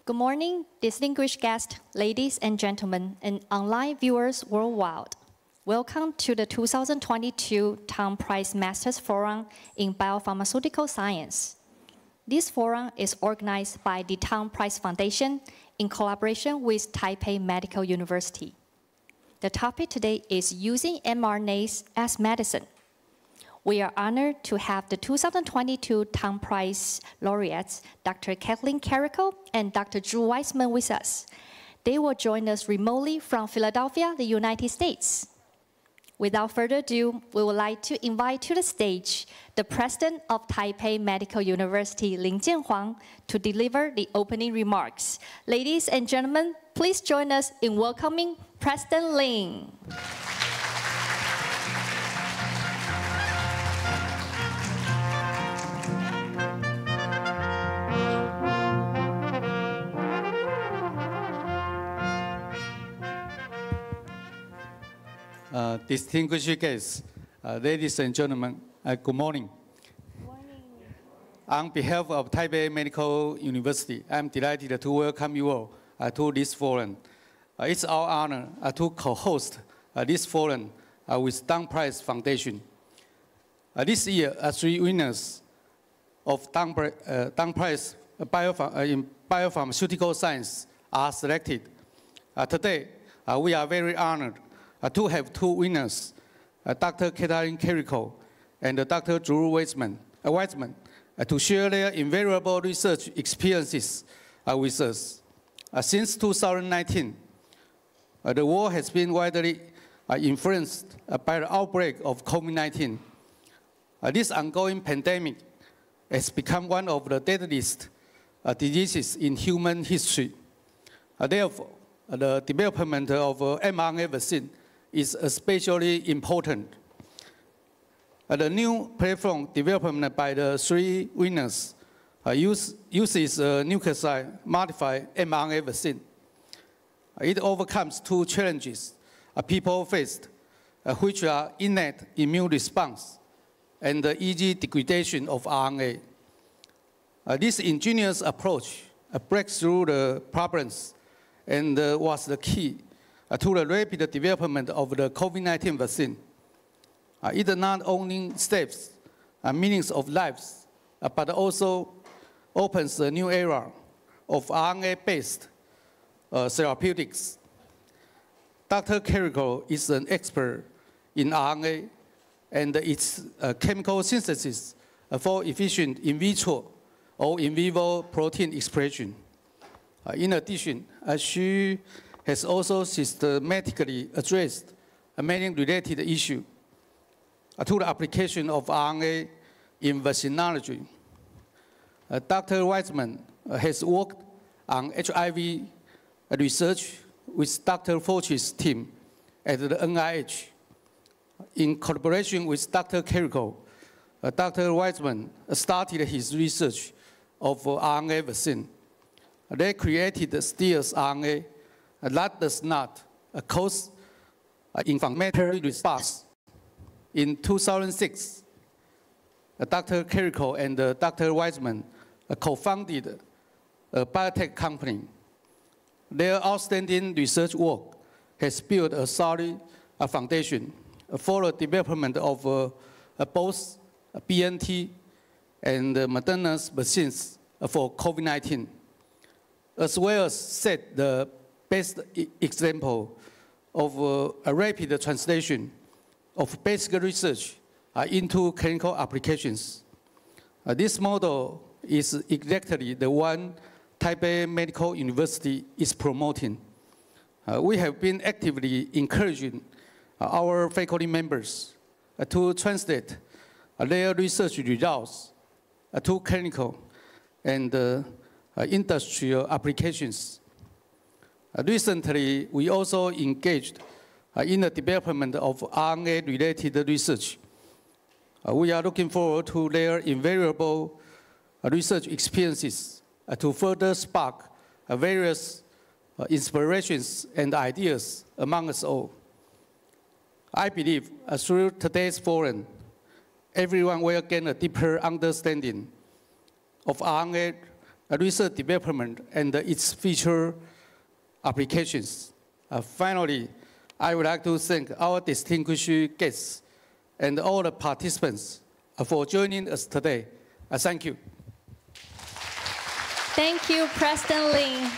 Good morning, distinguished guests, ladies and gentlemen, and online viewers worldwide. Welcome to the 2022 Tang Prize Masters Forum in Biopharmaceutical Science. This forum is organized by the Tang Prize Foundation in collaboration with Taipei Medical University. The topic today is using mRNAs as medicine. We are honored to have the 2022 Tang Prize laureates, Dr. Kathleen Karikó and Dr. Weissman with us. They will join us remotely from Philadelphia, the United States. Without further ado, we would like to invite to the stage the president of Taipei Medical University, Lin Jianhuang, to deliver the opening remarks. Ladies and gentlemen, please join us in welcoming President Lin. Distinguished guests, ladies and gentlemen, good morning. Good morning. On behalf of Taipei Medical University, I'm delighted to welcome you all to this forum. It's our honor to co-host this forum with Tang Prize Foundation. This year, 3 winners of Tang Prize in Biopharmaceutical Science are selected. Today, we are very honored to have 2 winners, Dr. Kathleen Karikó and Dr. Weissman, to share their invaluable research experiences with us. Since 2019, the world has been widely influenced by the outbreak of COVID-19. This ongoing pandemic has become one of the deadliest diseases in human history. Therefore, the development of mRNA vaccine is especially important. The new platform development by the 3 winners uses a nucleoside-modified mRNA vaccine. It overcomes 2 challenges people faced, which are innate immune response and the easy degradation of RNA. This ingenious approach breaks through the problems and was the key to the rapid development of the COVID-19 vaccine. It not only saves millions of lives, but also opens a new era of RNA-based therapeutics. Dr. Karikó is an expert in RNA and its chemical synthesis for efficient in vitro or in vivo protein expression. In addition, she has also systematically addressed many related issues to the application of RNA in vaccinology. Dr. Weissman has worked on HIV research with Dr. Fauci's team at the NIH. In collaboration with Dr. Karikó, Dr. Weissman started his research of RNA vaccine. They created steers RNA that does not cause inflammatory response. In 2006, Dr. Karikó and Dr. Weissman co-founded a biotech company. Their outstanding research work has built a solid foundation for the development of both BNT and Moderna's vaccines for COVID-19, as well as set the best example of a rapid translation of basic research into clinical applications. This model is exactly the one Taipei Medical University is promoting. We have been actively encouraging our faculty members to translate their research results to clinical and industrial applications. Recently, we also engaged in the development of RNA-related research. We are looking forward to their invaluable research experiences to further spark various inspirations and ideas among us all. I believe through today's forum, everyone will gain a deeper understanding of RNA research development, and its future applications. Finally, I would like to thank our distinguished guests and all the participants for joining us today. Thank you. Thank you, President Lin.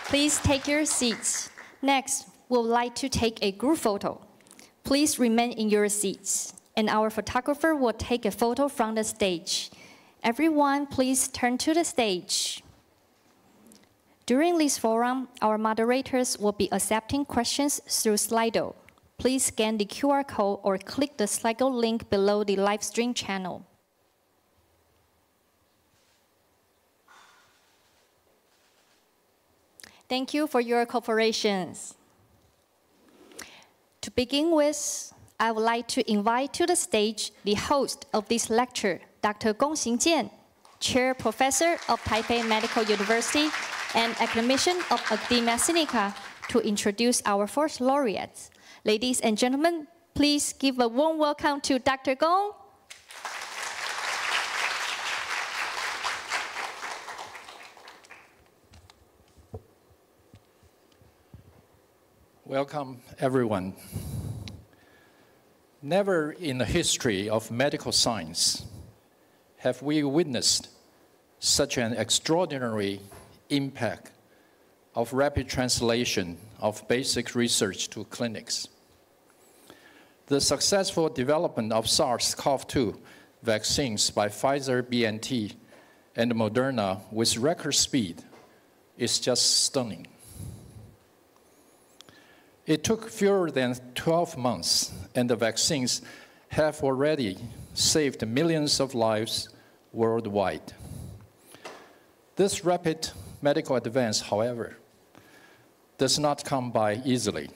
Please take your seats. Next, we would like to take a group photo. Please remain in your seats, and our photographer will take a photo from the stage. Everyone, please turn to the stage. During this forum, our moderators will be accepting questions through Slido. Please scan the QR code or click the Slido link below the live stream channel. Thank you for your cooperation. To begin with, I would like to invite to the stage the host of this lecture, Dr. Gong Xingjian, Chair Professor of Taipei Medical University and Academician of Academia Sinica, to introduce our first laureates. Ladies and gentlemen, please give a warm welcome to Dr. Gong. Welcome, everyone. Never in the history of medical science have we witnessed such an extraordinary impact of rapid translation of basic research to clinics. The successful development of SARS-CoV-2 vaccines by Pfizer, BNT, and Moderna with record speed is just stunning. It took fewer than 12 months, and the vaccines have already saved millions of lives worldwide. This rapid medical advance, however, does not come by easily,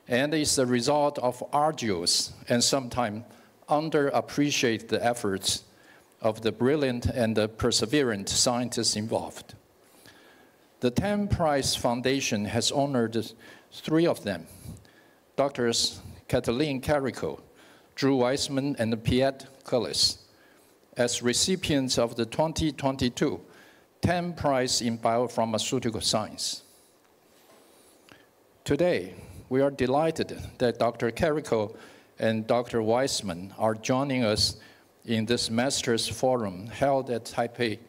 and is the result of arduous and sometimes underappreciated efforts of the brilliant and the perseverant scientists involved. The Tang Prize Foundation has honored 3 of them, Drs. Karikó, Drew Weissman, and Pierre Cullis, as recipients of the 2022 Tang Prize in Biopharmaceutical Science. Today, we are delighted that Dr. Karikó and Dr. Weissman are joining us in this Masters Forum held at Taipei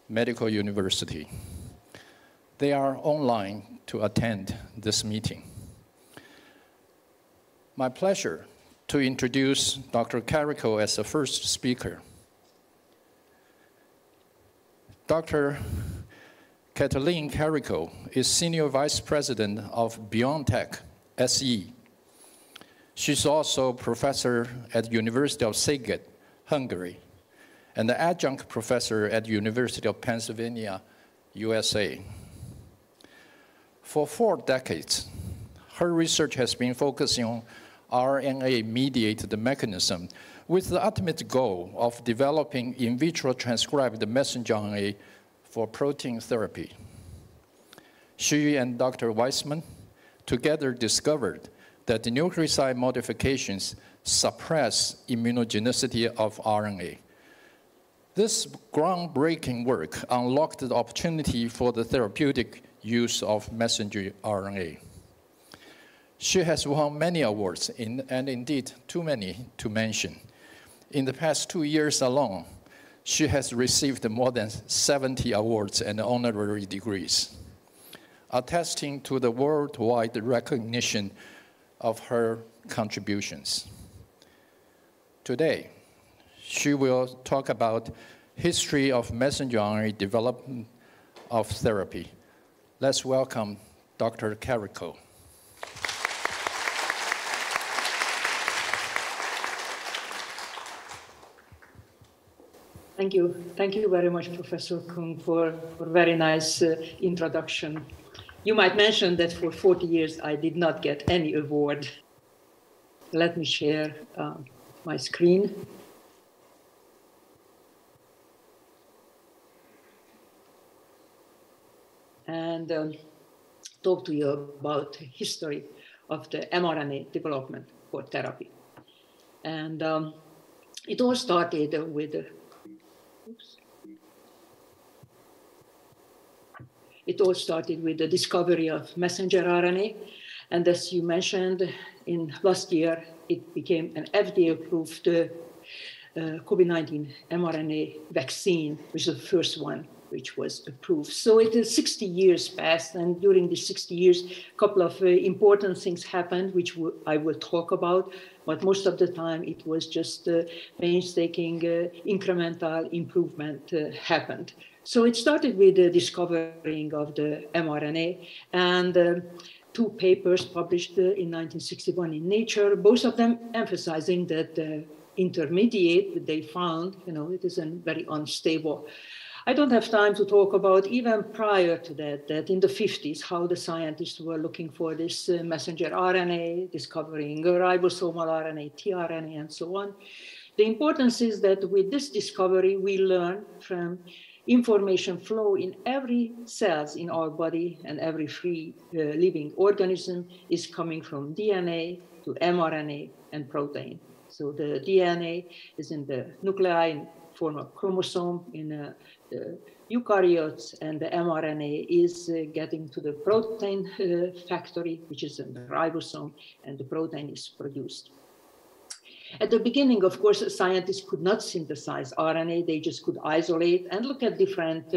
Medical University. They are online to attend this meeting. My pleasure to introduce Dr. Karikó as the first speaker. Dr. Katalin Karikó is Senior Vice President of BioNTech SE. She's also professor at University of Szeged, Hungary, and the adjunct professor at University of Pennsylvania, USA. For 4 decades, her research has been focusing on RNA-mediated mechanism with the ultimate goal of developing in vitro transcribed messenger RNA for protein therapy. She and Dr. Weissman together discovered that the nucleoside modifications suppress immunogenicity of RNA. This groundbreaking work unlocked the opportunity for the therapeutic use of messenger RNA. She has won many awards, and indeed too many to mention. In the past 2 years alone, she has received more than 70 awards and honorary degrees, attesting to the worldwide recognition of her contributions. Today, she will talk about history of messenger RNA development of therapy. Let's welcome Dr. Karikó. Thank you. Thank you very much, Professor Kung, for a very nice introduction. You might mention that for 40 years I did not get any award. Let me share my screen. And talk to you about the history of the mRNA development for therapy. And it all started with It all started with the discovery of messenger RNA. And as you mentioned, in last year, it became an FDA-approved COVID-19 mRNA vaccine, which is the first one which was approved. So it is 60 years passed, and during these 60 years, a couple of important things happened, which I will talk about, but most of the time it was just painstaking incremental improvement happened. So it started with the discovering of the mRNA, and two papers published in 1961 in Nature, both of them emphasizing that the intermediate that they found, it is very unstable. I don't have time to talk about even prior to that in the 50s, how the scientists were looking for this messenger RNA, discovering ribosomal RNA, tRNA, and so on. The importance is that with this discovery, we learn from information flow in every cells in our body, and every free living organism is coming from DNA to mRNA and protein. So the DNA is in the nuclei in form of chromosome in the eukaryotes, and the mRNA is getting to the protein factory, which is in the ribosome, and the protein is produced. At the beginning, of course, scientists could not synthesize RNA. They just could isolate and look at different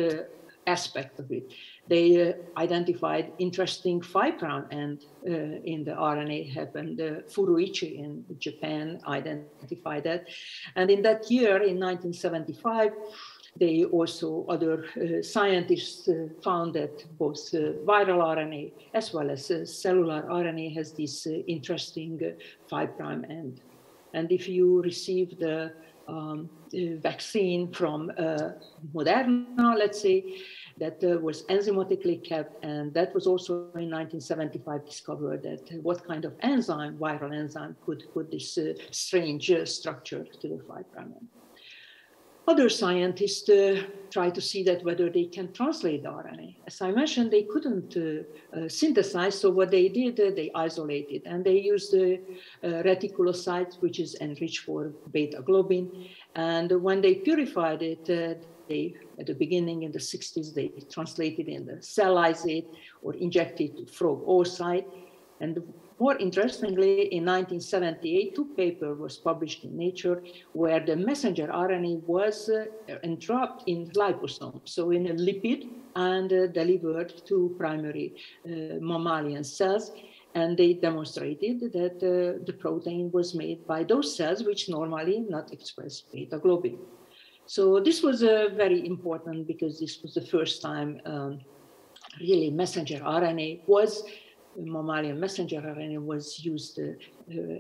aspects of it. They identified interesting 5' end in the RNA happened. Furuichi in Japan identified that. And in that year, in 1975, they also, other scientists found that both viral RNA as well as cellular RNA has this interesting 5' end. And if you receive the vaccine from Moderna, let's say, that was enzymatically kept, and that was also in 1975 discovered that what kind of enzyme, viral enzyme, could put this strange structure to the 5' end. Other scientists try to see that whether they can translate the RNA. As I mentioned, they couldn't synthesize, so what they did, they isolated, and they used the reticulocytes, which is enriched for beta globin. And when they purified it, they, at the beginning in the 60s, they translated in the cell lysate or injected to frog oocyte. And more interestingly, in 1978, two papers was published in Nature where the messenger RNA was entrapped in liposome, so in a lipid, and delivered to primary mammalian cells. And they demonstrated that the protein was made by those cells which normally not express beta globin. So this was very important because this was the first time really messenger RNA was mammalian messenger RNA was used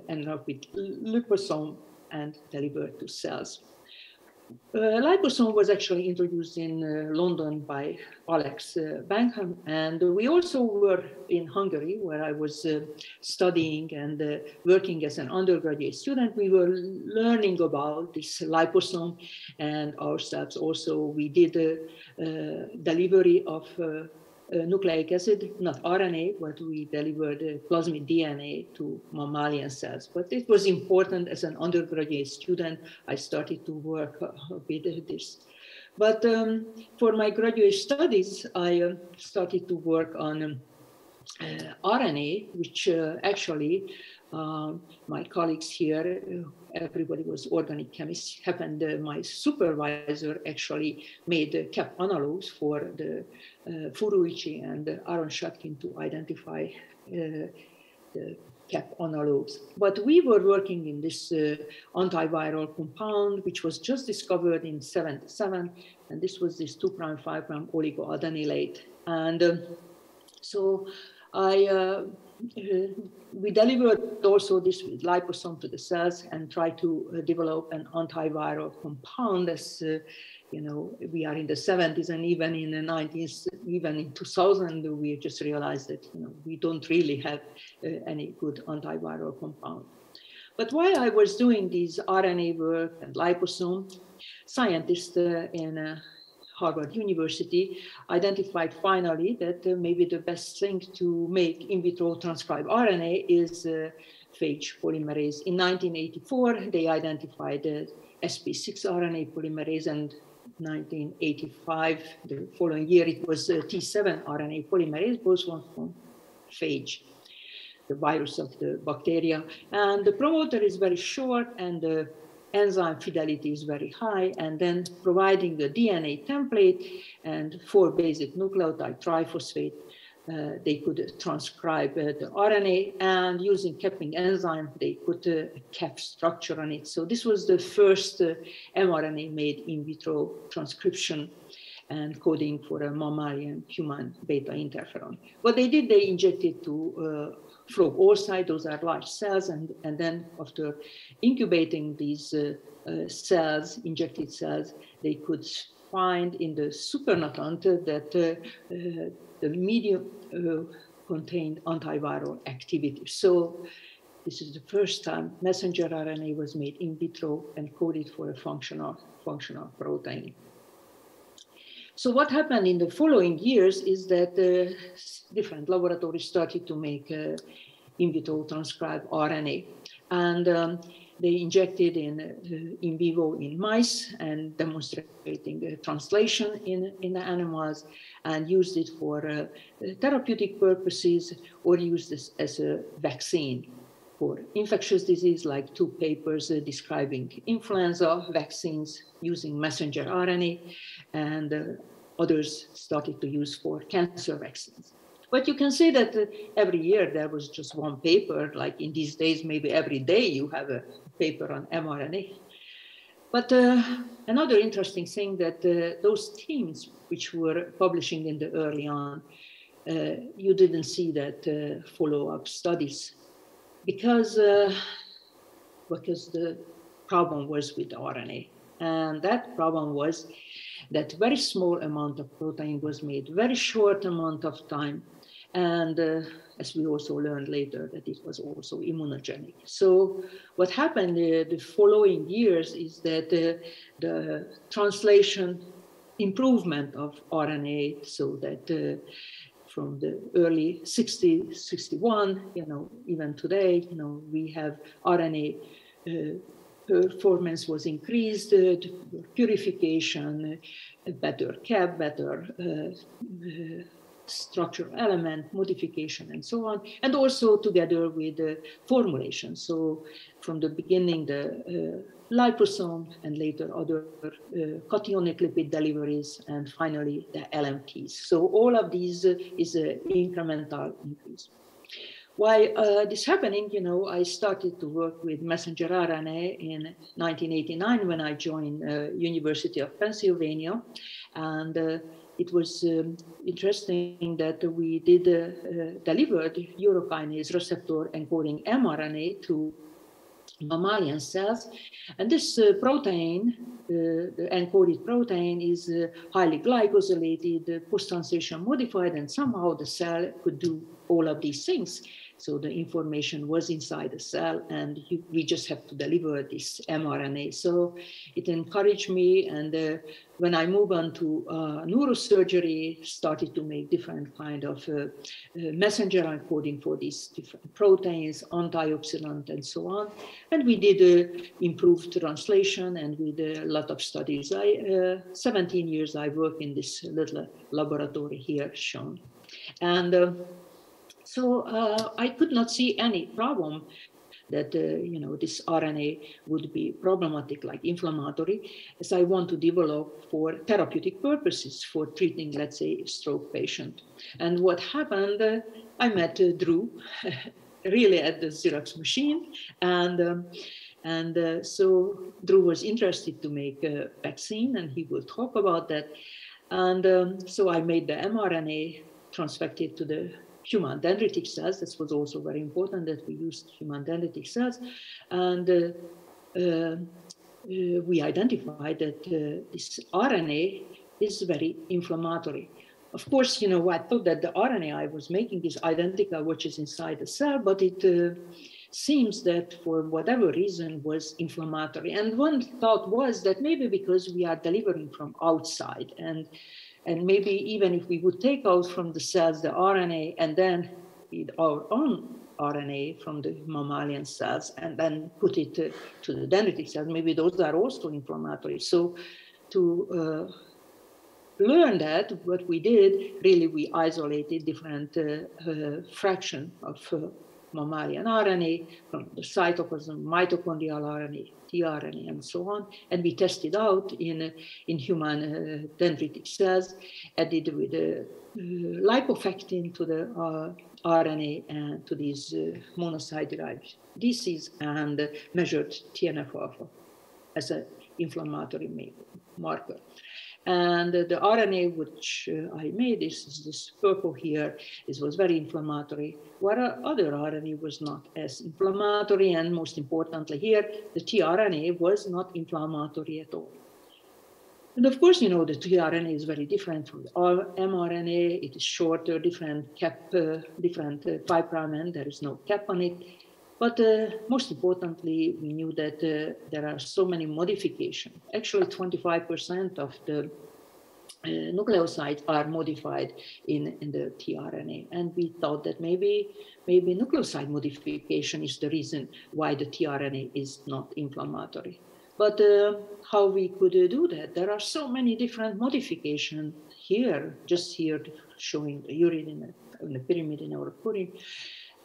enveloped with liposome and delivered to cells. Liposome was actually introduced in London by Alex Bankham, and we also were in Hungary, where I was studying and working as an undergraduate student. We were learning about this liposome, and ourselves also we did delivery of nucleic acid, not RNA, but we delivered plasmid DNA to mammalian cells. But it was important as an undergraduate student, I started to work with this. But for my graduate studies, I started to work on RNA, which actually my colleagues here, everybody was organic chemists, happened my supervisor actually made cap analogs for the Furuichi and Aaron Shotkin to identify the cap analogs. But we were working in this antiviral compound, which was just discovered in '77, and this was this 2', 5' oligoadenylate. And so we delivered also this with liposome to the cells and tried to develop an antiviral compound. As you know, we are in the 70s, and even in the 90s, even in 2000, we just realized that we don't really have any good antiviral compound. But while I was doing these RNA work and liposome, scientists in Harvard University identified finally that maybe the best thing to make in vitro transcribed RNA is phage polymerase. In 1984, they identified the SP6 RNA polymerase, and 1985. The following year, it was T7 RNA polymerase, both one from phage, the virus of the bacteria. And the promoter is very short, and the enzyme fidelity is very high, and then providing the DNA template and 4 basic nucleotide triphosphate, they could transcribe the RNA, and using capping enzyme, they put a cap structure on it. So this was the first mRNA made in vitro transcription and coding for a mammalian human beta interferon. What they did, they injected to frog oocyte, those are large cells, and then after incubating these cells, injected cells, they could find in the supernatant that the medium contained antiviral activity. So this is the first time messenger RNA was made in vitro and coded for a functional protein. So what happened in the following years is that different laboratories started to make in vitro transcribed RNA. And they injected in vivo in mice and demonstrating translation in the animals, and used it for therapeutic purposes, or used this as a vaccine for infectious disease, like 2 papers describing influenza vaccines using messenger RNA, and others started to use for cancer vaccines. But you can say that every year there was just 1 paper, like in these days, maybe every day you have a paper on mRNA. But another interesting thing that those teams which were publishing in the early on, you didn't see that follow-up studies, because the problem was with RNA. And that problem was that very small amount of protein was made, very short amount of time. And as we also learned later, that it was also immunogenic. So what happened the following years is that the translation improvement of RNA, so that from the early 60s, 61, even today, we have RNA performance was increased, purification, better cap, better structural element, modification, and so on, and also together with the formulation. So from the beginning, the liposome, and later other cationic lipid deliveries, and finally the LMPs. So all of these is an incremental increase. While this happening, I started to work with messenger RNA in 1989 when I joined University of Pennsylvania, and it was interesting that we did deliver the urokinase receptor encoding mRNA to mammalian cells. And this protein, the encoded protein, is highly glycosylated, post-translation modified, and somehow the cell could do all of these things. So the information was inside the cell, and we just have to deliver this mRNA. So it encouraged me, and when I moved on to neurosurgery, started to make different kind of messenger encoding for these different proteins, antioxidant, and so on. And we did improved translation, and we did a lot of studies. 17 years I worked in this little laboratory here shown. And so I could not see any problem that this RNA would be problematic, like inflammatory, as I want to develop for therapeutic purposes for treating, let's say, a stroke patient. And what happened, I met Drew really at the Xerox machine, and so Drew was interested to make a vaccine, and he will talk about that. And so I made the mRNA, transfected to the human dendritic cells. This was also very important that we used human dendritic cells. And we identified that this RNA is very inflammatory. Of course, I thought that the RNA I was making is identical, which is inside the cell, but it seems that for whatever reason was inflammatory. And one thought was that maybe because we are delivering from outside, and maybe even if we would take out from the cells the RNA and then feed our own RNA from the mammalian cells and then put it to the dendritic cells, maybe those are also inflammatory. So to learn that, what we did, really we isolated different fraction of mammalian RNA from the cytoplasm, mitochondrial RNA, tRNA, and so on. And we tested out in human dendritic cells, added with lipofectin to the RNA and to these monocyte-derived DCs, and measured TNF-alpha as an inflammatory marker. And the RNA which I made, this purple here, this was very inflammatory, while other RNA was not as inflammatory, and most importantly here, the tRNA was not inflammatory at all. And of course, you know, the tRNA is very different from the mRNA. It is shorter, different cap, different 5' end, there is no cap on it. But most importantly, we knew that there are so many modifications. Actually, 25% of the nucleosides are modified in the tRNA. And we thought that maybe nucleoside modification is the reason why the tRNA is not inflammatory. But how we could do that? There are so many different modifications here, just here showing the uridine and the pyrimidine in our purine.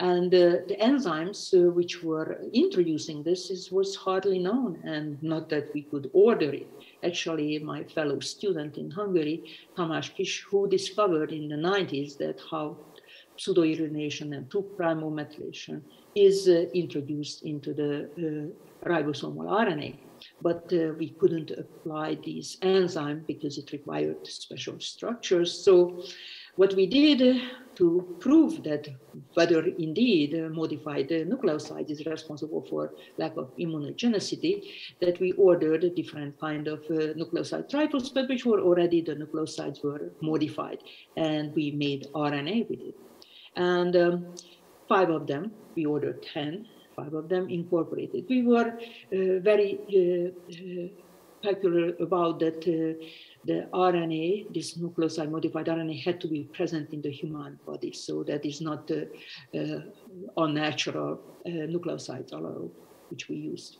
And the enzymes which were introducing this was hardly known, and not that we could order it. Actually, my fellow student in Hungary, Tamás Kis, who discovered in the 90s that how pseudouridination and 2'-methylation is introduced into the ribosomal RNA. But we couldn't apply these enzymes because it required special structures. So what we did to prove that whether indeed modified nucleoside is responsible for lack of immunogenicity, that we ordered a different kind of nucleoside triples, but which were already, the nucleosides were modified, and we made RNA with it. And 5 of them, we ordered 10, 5 of them incorporated. We were very peculiar about that the RNA, this nucleoside modified RNA, had to be present in the human body. So that is not unnatural nucleosides, which we used.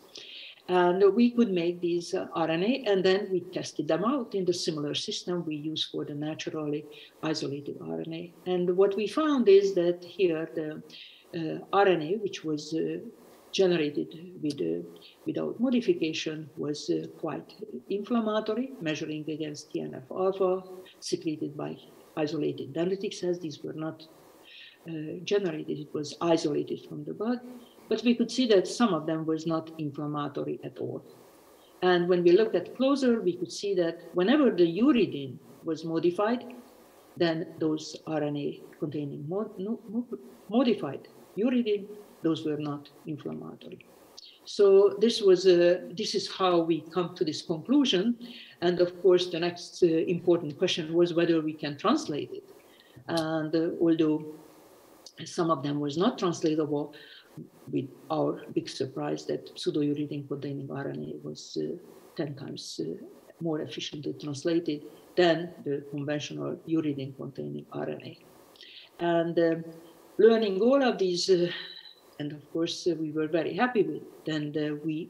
And we could make these RNA, and then we tested them out in the similar system we use for the naturally isolated RNA. And what we found is that here the RNA, which was generated without modification, was quite inflammatory, measuring against TNF-alpha, secreted by isolated dendritic cells. These were not generated, it was isolated from the blood. But we could see that some of them was not inflammatory at all. And when we looked at closer, we could see that whenever the uridine was modified, then those RNA containing modified uridine, those were not inflammatory. So this is how we come to this conclusion. And of course, the next important question was whether we can translate it. And although some of them was not translatable, with our big surprise that pseudouridine containing RNA was 10 times more efficiently translated than the conventional uridine containing RNA. And learning all of these, and of course we were very happy with, and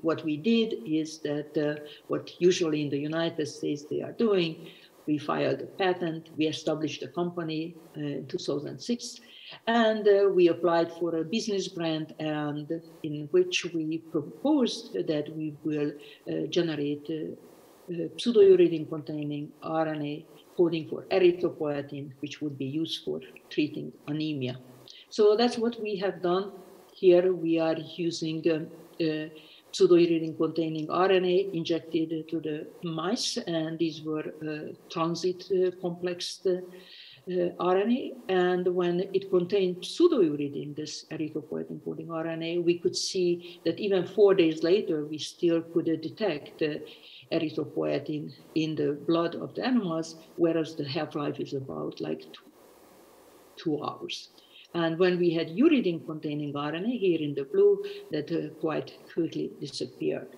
what we did is that what usually in the United States they are doing, we filed a patent, we established a company in 2006, and we applied for a business grant, and in which we proposed that we will generate pseudouridine containing RNA coding for erythropoietin, which would be used for treating anemia. So that's what we have done. Here we are using pseudouridine containing RNA injected to the mice, and these were transit complexed RNA. And when it contained pseudouridine, this erythropoietin coding RNA, we could see that even 4 days later, we still could detect erythropoietin in the blood of the animals, whereas the half-life is about like 2 hours. And when we had uridine containing RNA here in the blue, that quite quickly disappeared.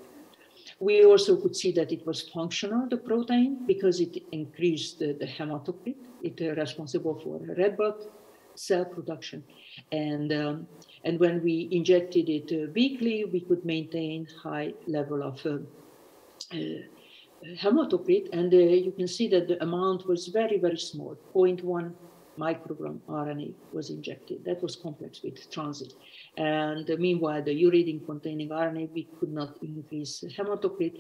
We also could see that it was functional, the protein, because it increased the hematocrit. It is responsible for red blood cell production. And when we injected it weekly, we could maintain high level of hematocrit, and you can see that the amount was very, very small. 0.1 microgram RNA was injected. That was complex with transit. And meanwhile, the uridine-containing RNA, we could not increase hematocrit.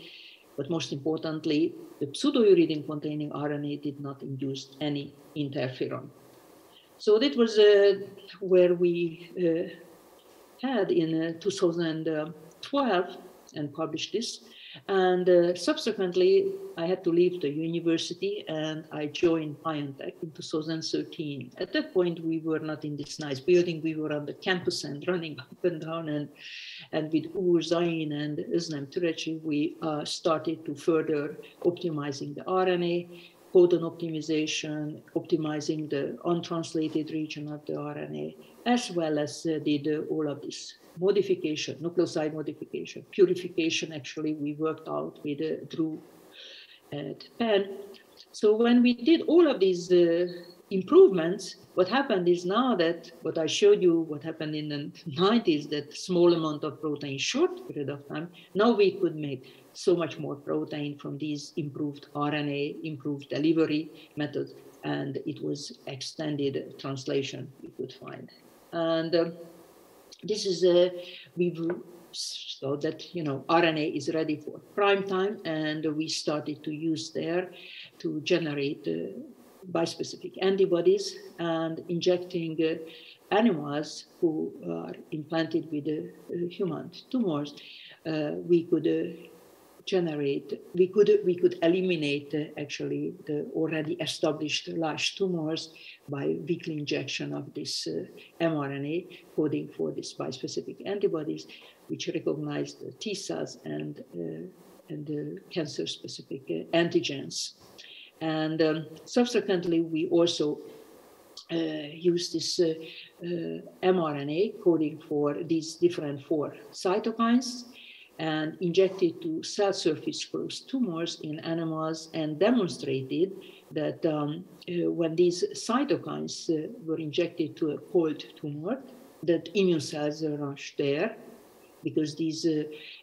But most importantly, the pseudouridine-containing RNA did not induce any interferon. So that was where we had in 2012 and published this. And subsequently, I had to leave the university and I joined BioNTech in 2013. At that point, we were not in this nice building. We were on the campus and running up and down. And with Uğur Zain and Özlem Türeci, we started to further optimizing the RNA, codon optimization, optimizing the untranslated region of the RNA, as well as did all of this modification, nucleoside modification, purification. Actually, we worked out with Drew at Penn. So when we did all of these improvements, what happened is now that what I showed you, what happened in the 90s, that small amount of protein, short period of time, now we could make so much more protein from these improved RNA, improved delivery methods, and it was extended translation we could find. And this is, so that, RNA is ready for prime time, and we started to use there to generate bispecific antibodies and injecting animals who are implanted with human tumors. We could generate, we could eliminate actually the already established large tumors by weekly injection of this mRNA coding for these bispecific antibodies, which recognize the T cells and the cancer-specific antigens. And subsequently, we also use this mRNA coding for these different 4 cytokines and injected to cell surface close tumors in animals, and demonstrated that when these cytokines were injected to a cold tumor, that immune cells rush there, because these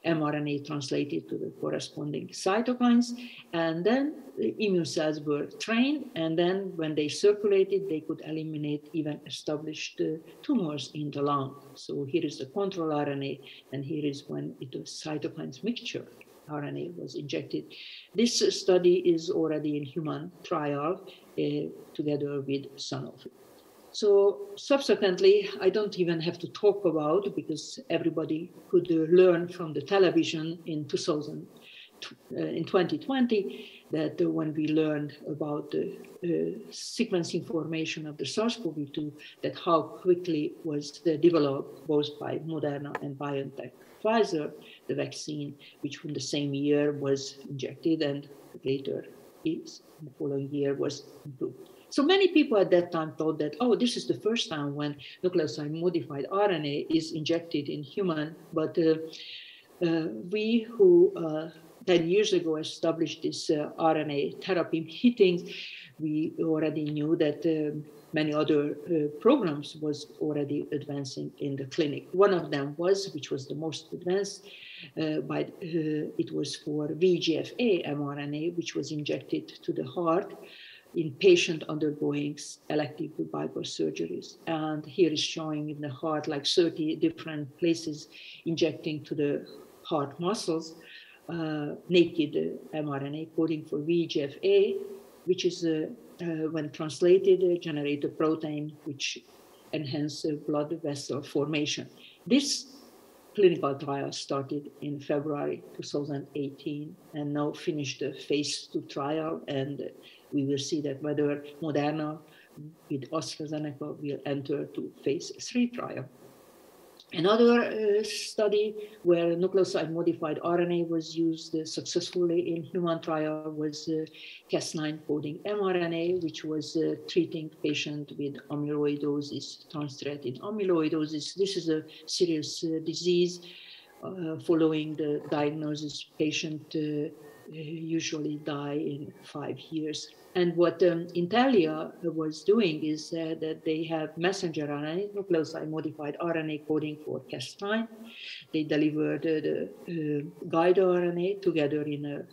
mRNA translated to the corresponding cytokines, and then the immune cells were trained, and then when they circulated, they could eliminate even established tumors in the lung. So here is the control RNA, and here is when it was cytokines mixture RNA was injected. This study is already in human trial together with Sanofi. So subsequently, I don't even have to talk about, because everybody could learn from the television in 2020, that when we learned about the sequence information of the SARS-CoV-2, that how quickly was developed both by Moderna and BioNTech. Pfizer, the vaccine, which in the same year was injected and later the following year was improved. So many people at that time thought that, oh, this is the first time when nucleoside modified RNA is injected in human, but we who 10 years ago established this RNA therapy meetings, we already knew that many other programs was already advancing in the clinic. One of them was, which was the most advanced, it was for VEGF-A mRNA, which was injected to the heart in patient undergoing elective bypass surgeries. And here is showing in the heart like 30 different places injecting to the heart muscles, naked mRNA coding for VEGF-A, which is when translated, generate a protein which enhance blood vessel formation. This clinical trial started in February 2018 and now finished the phase 2 trial, and we will see that whether Moderna with AstraZeneca will enter to phase 3 trial. Another study where nucleoside modified RNA was used successfully in human trial was Cas9 coding mRNA, which was treating patient with amyloidosis, transthyretin amyloidosis. This is a serious disease. Following the diagnosis, patient usually die in 5 years. And what Intellia was doing is that they have messenger RNA, nucleoside modified RNA coding for Cas9. They delivered the guide RNA together in a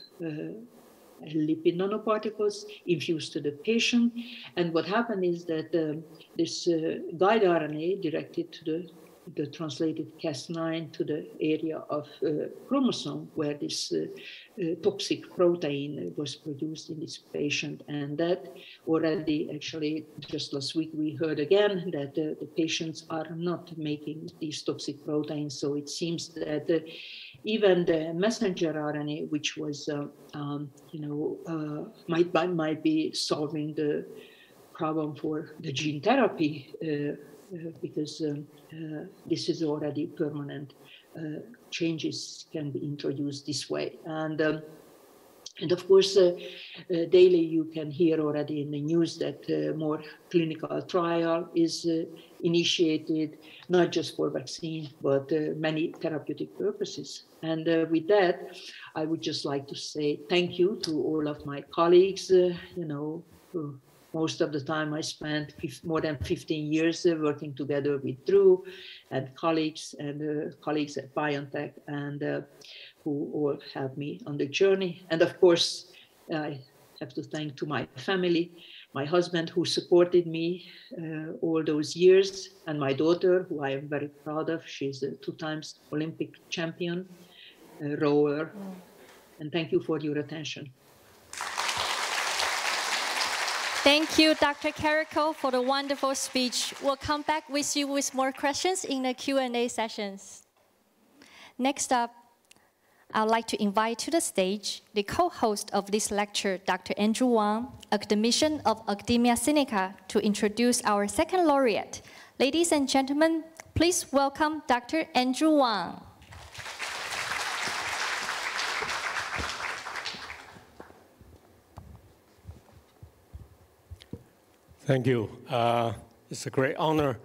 lipid nanoparticles infused to the patient. And what happened is that this guide RNA directed to the translated Cas9 to the area of chromosome where this toxic protein was produced in this patient. And that already, actually, just last week, we heard again that the patients are not making these toxic proteins. So it seems that even the messenger RNA, which was, might be solving the problem for the gene therapy, because this is already permanent. Changes can be introduced this way. And of course, daily you can hear already in the news that more clinical trial is initiated, not just for vaccine, but many therapeutic purposes. And with that, I would just like to say thank you to all of my colleagues, who most of the time I spent more than 15 years working together with Drew and colleagues at BioNTech, and who all helped me on the journey. And of course, I have to thank to my family, my husband who supported me all those years, and my daughter, who I am very proud of. She's a 2-time Olympic champion, rower. And thank you for your attention. Thank you, Dr. Karikó, for the wonderful speech. We'll come back with you with more questions in the Q&A sessions. Next up, I'd like to invite to the stage the co-host of this lecture, Dr. Andrew Wang, academician of Academia Sinica, to introduce our second laureate. Ladies and gentlemen, please welcome Dr. Andrew Wang. Thank you. It's a great honor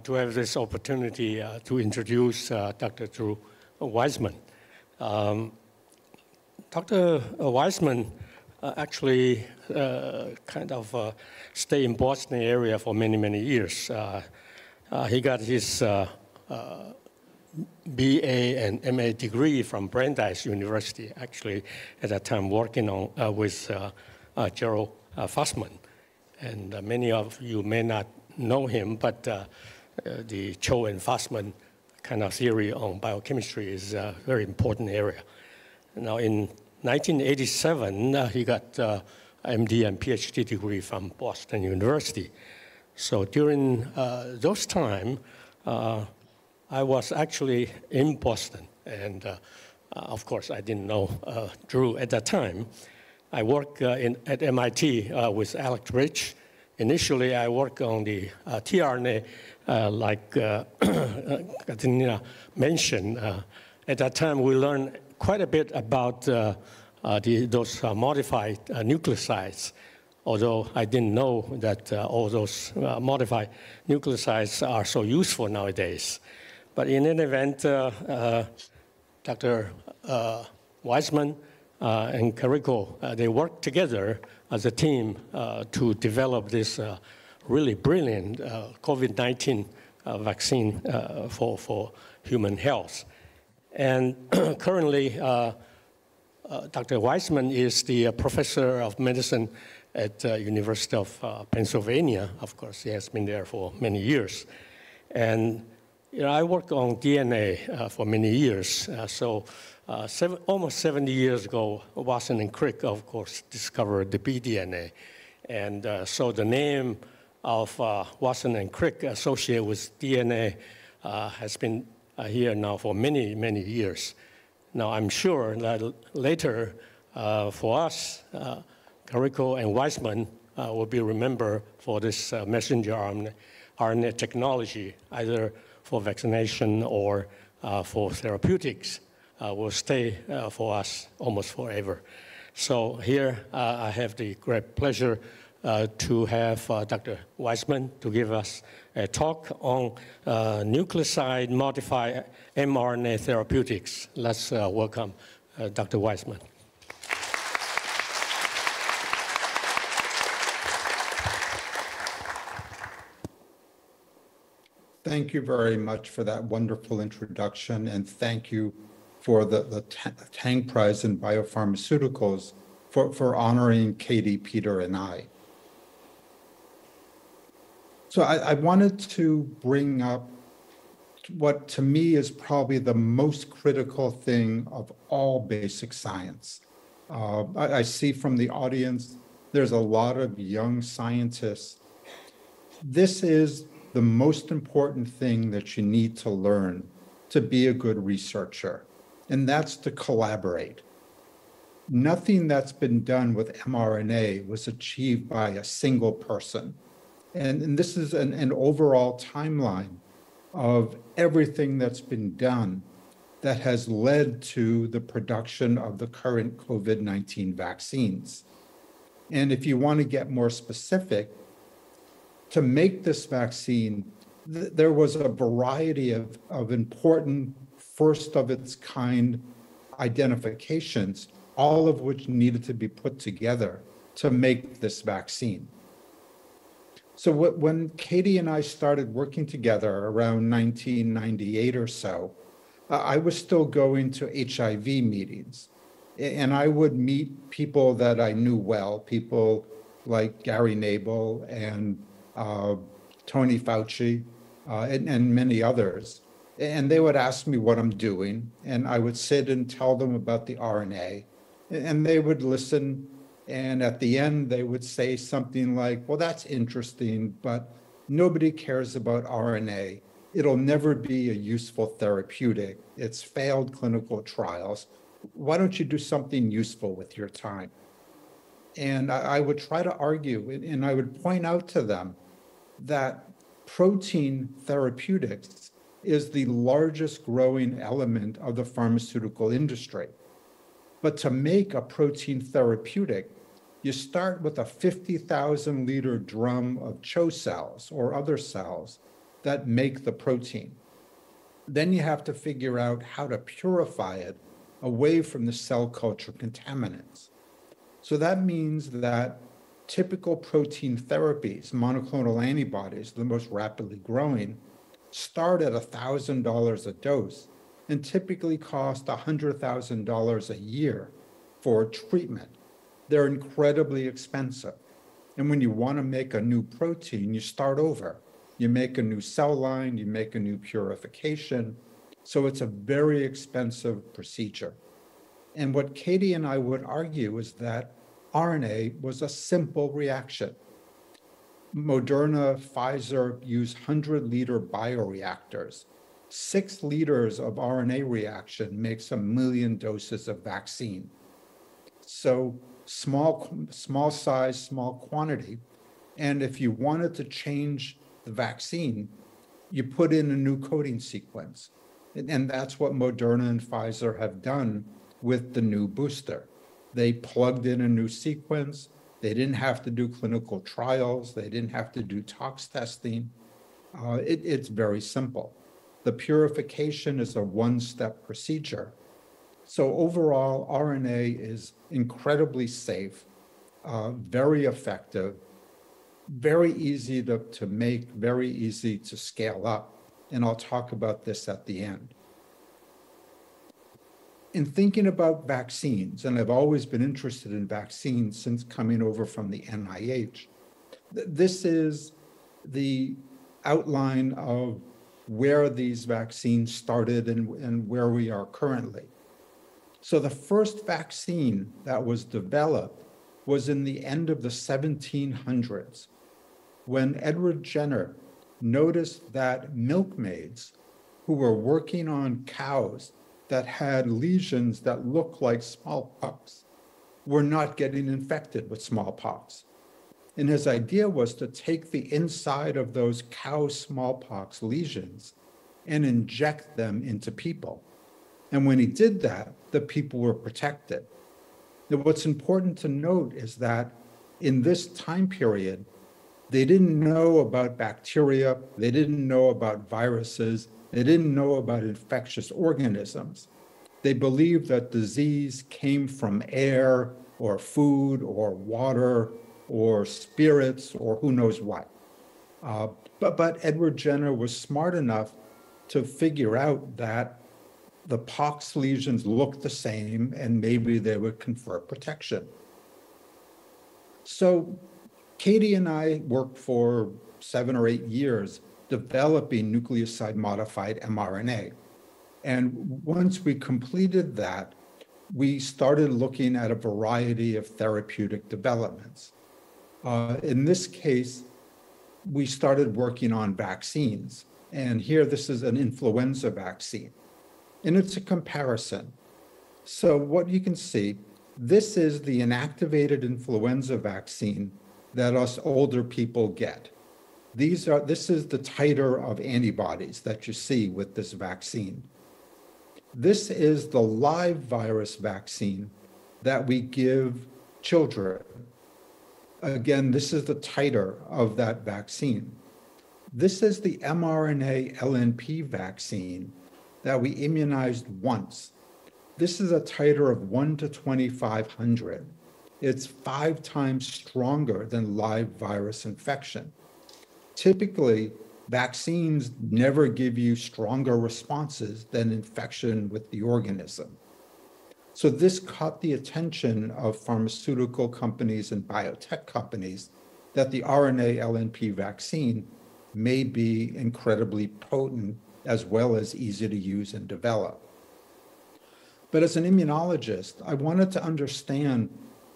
to have this opportunity to introduce Dr. Drew Weissman. Dr. Weissman actually kind of stayed in Boston area for many, many years. He got his BA and MA degree from Brandeis University, actually at that time working on with Gerald Fussman. And many of you may not know him, but the Cho and Fussman kind of theory on biochemistry is a very important area. Now, in 1987, he got MD and PhD degree from Boston University. So during those time, I was actually in Boston. And of course, I didn't know Drew at that time. I worked at MIT with Alex Rich. Initially, I worked on the tRNA, like Katerina mentioned. At that time, we learned quite a bit about those modified nucleosides, although I didn't know that all those modified nucleosides are so useful nowadays. But in any event, Dr. Weissman and Karikó, they worked together as a team to develop this really brilliant COVID-19 vaccine for human health. And currently, Dr. Weissman is the professor of medicine at the University of Pennsylvania. Of course, he has been there for many years. And I worked on DNA for many years. Almost 70 years ago, Watson and Crick, of course, discovered the bDNA. And so the name of Watson and Crick associated with DNA has been here now for many, many years. Now, I'm sure that later, for us, Karikó and Weissman will be remembered for this messenger RNA technology, either for vaccination or for therapeutics. Will stay for us almost forever. So here I have the great pleasure to have Dr. Weissman to give us a talk on nucleoside modified mRNA therapeutics. Let's welcome Dr. Weissman. Thank you very much for that wonderful introduction, and thank you for the Tang Prize in Biopharmaceuticals for honoring Katie, Peter, and I. So I wanted to bring up what to me is probably the most critical thing of all basic science. I see from the audience, there's a lot of young scientists. This is the most important thing that you need to learn to be a good researcher, and that's to collaborate. Nothing that's been done with mRNA was achieved by a single person. And this is an overall timeline of everything that's been done that has led to the production of the current COVID-19 vaccines. And if you want to get more specific, to make this vaccine, there was a variety of important first-of-its-kind identifications, all of which needed to be put together to make this vaccine. So when Katie and I started working together around 1998 or so, I was still going to HIV meetings. And I would meet people that I knew well, people like Gary Nabel and Tony Fauci and many others. And they would ask me what I'm doing, and I would sit and tell them about the RNA, and they would listen. And at the end, they would say something like, well, that's interesting, but nobody cares about RNA. It'll never be a useful therapeutic. It's failed clinical trials. Why don't you do something useful with your time? And I would try to argue, and I would point out to them that protein therapeutics is the largest growing element of the pharmaceutical industry. But to make a protein therapeutic, you start with a 50,000 liter drum of CHO cells or other cells that make the protein. Then you have to figure out how to purify it away from the cell culture contaminants. So that means that typical protein therapies, monoclonal antibodies, the most rapidly growing, start at $1,000 a dose and typically cost $100,000 a year for treatment. They're incredibly expensive. And when you want to make a new protein, you start over. You make a new cell line, you make a new purification. So it's a very expensive procedure. And what Katie and I would argue is that RNA was a simple reaction. Moderna, Pfizer use 100-liter bioreactors. 6 liters of RNA reaction makes 1 million doses of vaccine. So small size, small quantity. And if you wanted to change the vaccine, you put in a new coding sequence. And that's what Moderna and Pfizer have done with the new booster. They plugged in a new sequence. They didn't have to do clinical trials. They didn't have to do tox testing. It's very simple. The purification is a one-step procedure. So overall, RNA is incredibly safe, very effective, very easy to make, very easy to scale up. And I'll talk about this at the end. In thinking about vaccines, and I've always been interested in vaccines since coming over from the NIH, this is the outline of where these vaccines started and where we are currently. So the first vaccine that was developed was in the end of the 1700s, when Edward Jenner noticed that milkmaids who were working on cows that had lesions that looked like smallpox were not getting infected with smallpox. And his idea was to take the inside of those cow smallpox lesions and inject them into people. And when he did that, the people were protected. Now, what's important to note is that in this time period, they didn't know about bacteria, they didn't know about viruses, they didn't know about infectious organisms. They believed that disease came from air or food or water or spirits or who knows what. But Edward Jenner was smart enough to figure out that the pox lesions looked the same and maybe they would confer protection. So Katie and I worked for 7 or 8 years developing nucleoside modified mRNA. And once we completed that, we started looking at a variety of therapeutic developments. In this case, we started working on vaccines. And here, this is an influenza vaccine. And it's a comparison. So what you can see, this is the inactivated influenza vaccine that us older people get. This is the titer of antibodies that you see with this vaccine. This is the live virus vaccine that we give children. Again, this is the titer of that vaccine. This is the mRNA LNP vaccine that we immunized once. This is a titer of 1 to 2,500. It's 5 times stronger than live virus infection. Typically, vaccines never give you stronger responses than infection with the organism. So this caught the attention of pharmaceutical companies and biotech companies that the RNA LNP vaccine may be incredibly potent as well as easy to use and develop. But as an immunologist, I wanted to understand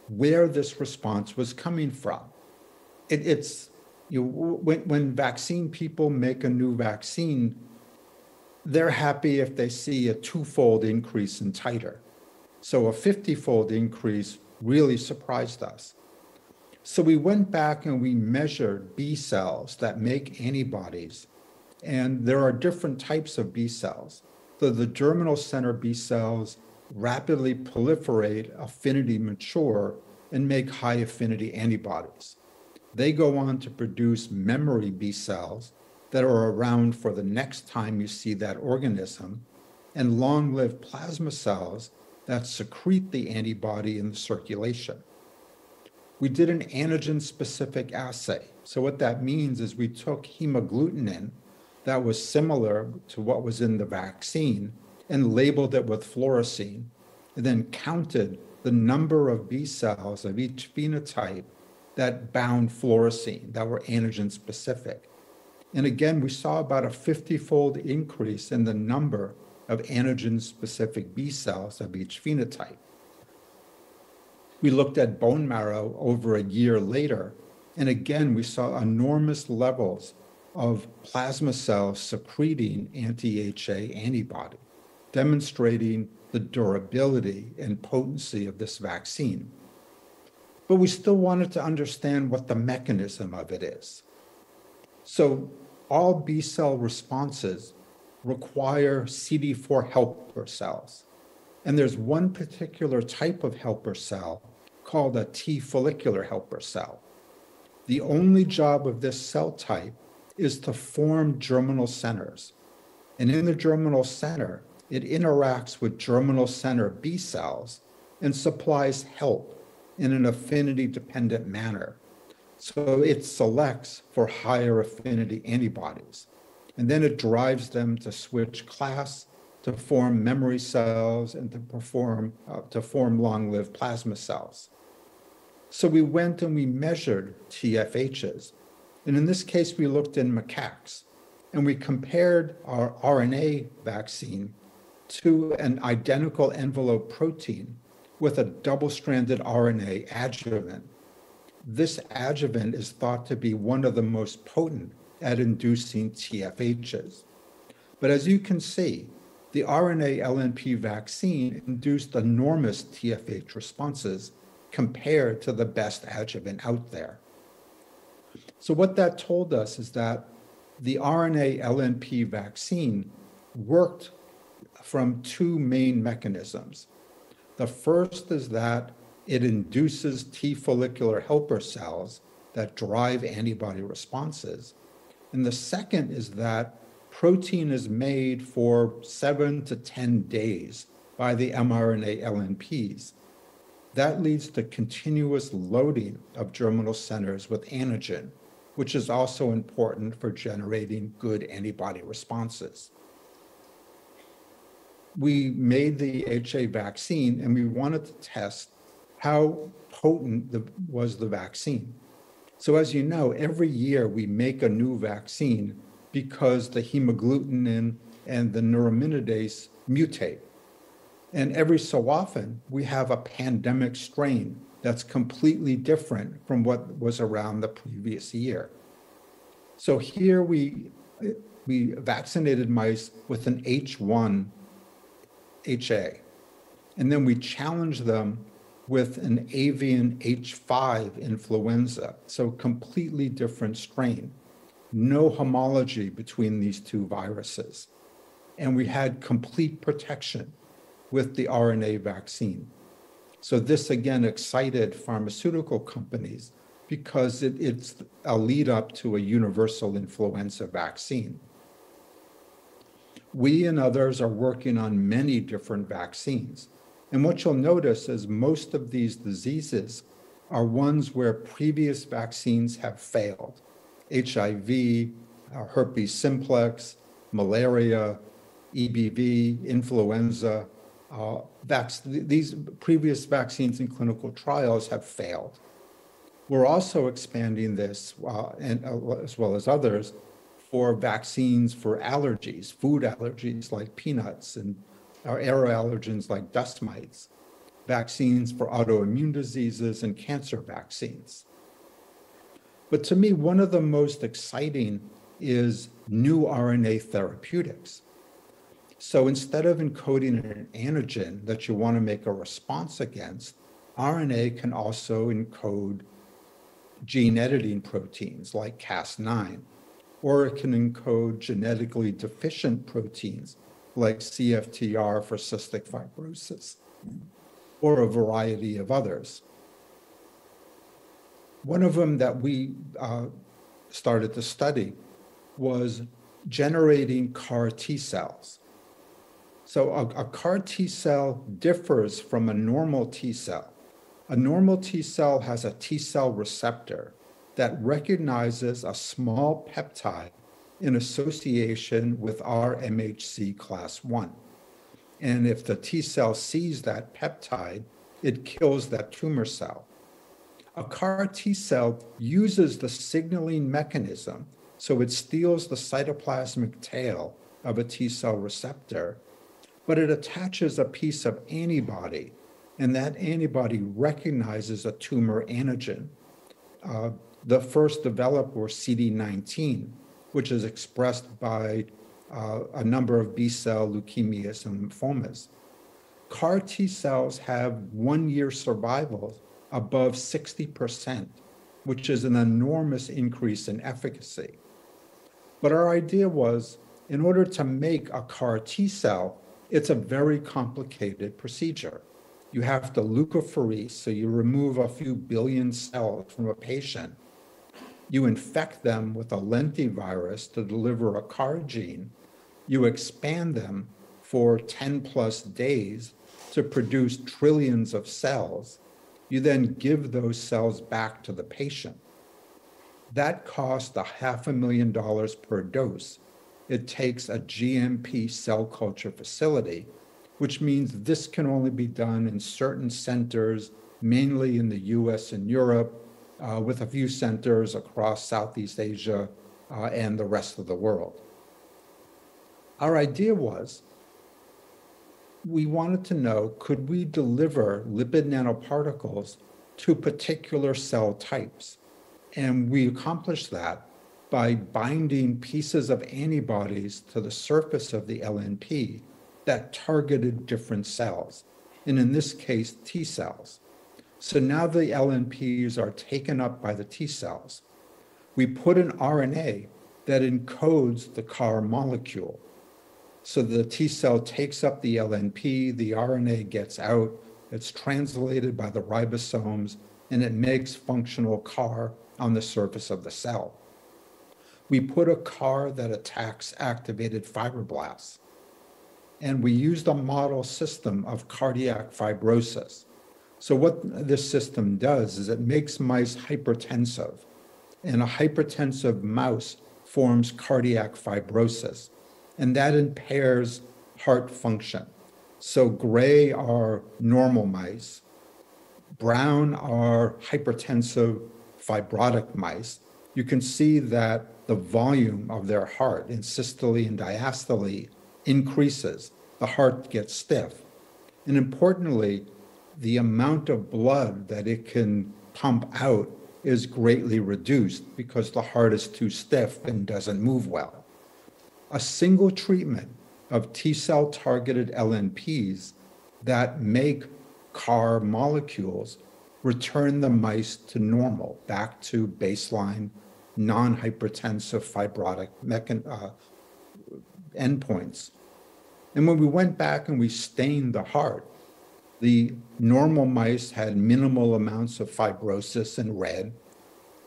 where this response was coming from. When vaccine people make a new vaccine, they're happy if they see a 2-fold increase in titer. So a 50-fold increase really surprised us. So we went back and we measured B cells that make antibodies. And there are different types of B cells. So the germinal center B cells rapidly proliferate, affinity mature, and make high affinity antibodies. They go on to produce memory B cells that are around for the next time you see that organism, and long-lived plasma cells that secrete the antibody in the circulation. We did an antigen-specific assay. So what that means is we took hemagglutinin that was similar to what was in the vaccine and labeled it with fluorescein, and then counted the number of B cells of each phenotype that bound fluorescein, that were antigen-specific. And again, we saw about a 50-fold increase in the number of antigen-specific B cells of each phenotype. We looked at bone marrow over a year later, and again, we saw enormous levels of plasma cells secreting anti-HA antibody, demonstrating the durability and potency of this vaccine. But we still wanted to understand what the mechanism of it is. So all B cell responses require CD4 helper cells. And there's one particular type of helper cell called a T follicular helper cell. The only job of this cell type is to form germinal centers. And in the germinal center, it interacts with germinal center B cells and supplies help in an affinity-dependent manner. So it selects for higher affinity antibodies. And then it drives them to switch class, to form memory cells, and to form long-lived plasma cells. So we went and we measured TFHs. And in this case, we looked in macaques. And we compared our RNA vaccine to an identical envelope protein with a double-stranded RNA adjuvant. This adjuvant is thought to be one of the most potent at inducing TFHs. But as you can see, the RNA LNP vaccine induced enormous TFH responses compared to the best adjuvant out there. So what that told us is that the RNA LNP vaccine worked from 2 main mechanisms. The first is that it induces T follicular helper cells that drive antibody responses. And the second is that protein is made for 7 to 10 days by the mRNA LNPs. That leads to continuous loading of germinal centers with antigen, which is also important for generating good antibody responses. We made the HA vaccine and we wanted to test how potent was the vaccine. So as you know, every year we make a new vaccine because the hemagglutinin and the neuraminidase mutate. And every so often, we have a pandemic strain that's completely different from what was around the previous year. So here we vaccinated mice with an H1 HA, and then we challenged them with an avian H5 influenza, so completely different strain. No homology between these two viruses. And we had complete protection with the RNA vaccine. So this again excited pharmaceutical companies because it's a lead up to a universal influenza vaccine. We and others are working on many different vaccines. And what you'll notice is most of these diseases are ones where previous vaccines have failed. HIV, herpes simplex, malaria, EBV, influenza. These previous vaccines in clinical trials have failed. We're also expanding this, as well as others, for vaccines for allergies, food allergies like peanuts, and air allergens like dust mites, vaccines for autoimmune diseases, and cancer vaccines. But to me, one of the most exciting is new RNA therapeutics. So instead of encoding an antigen that you want to make a response against, RNA can also encode gene editing proteins like Cas9, or it can encode genetically deficient proteins like CFTR for cystic fibrosis, or a variety of others. One of them that we started to study was generating CAR T cells. So a CAR T cell differs from a normal T cell. A normal T cell has a T cell receptor that recognizes a small peptide in association with our MHC class 1. And if the T cell sees that peptide, it kills that tumor cell. A CAR T cell uses the signaling mechanism, so it steals the cytoplasmic tail of a T cell receptor, but it attaches a piece of antibody, and that antibody recognizes a tumor antigen. The first developed were CD19, which is expressed by a number of B-cell leukemias and lymphomas. CAR T cells have 1-year survival above 60%, which is an enormous increase in efficacy. But our idea was, in order to make a CAR T cell, it's a very complicated procedure. You have to leukapheresis, so you remove a few billion cells from a patient. You infect them with a lentivirus to deliver a CAR gene. You expand them for 10 plus days to produce trillions of cells. You then give those cells back to the patient. That costs $500,000 per dose. It takes a GMP cell culture facility, which means this can only be done in certain centers, mainly in the US and Europe, with a few centers across Southeast Asia and the rest of the world. Our idea was, we wanted to know, could we deliver lipid nanoparticles to particular cell types? And we accomplished that by binding pieces of antibodies to the surface of the LNP that targeted different cells, and in this case, T cells. So now the LNPs are taken up by the T cells. We put an RNA that encodes the CAR molecule. So the T cell takes up the LNP, the RNA gets out, it's translated by the ribosomes, and it makes functional CAR on the surface of the cell. We put a CAR that attacks activated fibroblasts. And we used a model system of cardiac fibrosis. So what this system does is it makes mice hypertensive, and a hypertensive mouse forms cardiac fibrosis, and that impairs heart function. So gray are normal mice, brown are hypertensive fibrotic mice. You can see that the volume of their heart in systole and diastole increases. The heart gets stiff. And importantly, the amount of blood that it can pump out is greatly reduced because the heart is too stiff and doesn't move well. A single treatment of T-cell targeted LNPs that make CAR molecules return the mice to normal, back to baseline non-hypertensive fibrotic endpoints. And when we went back and we stained the heart, the normal mice had minimal amounts of fibrosis in red.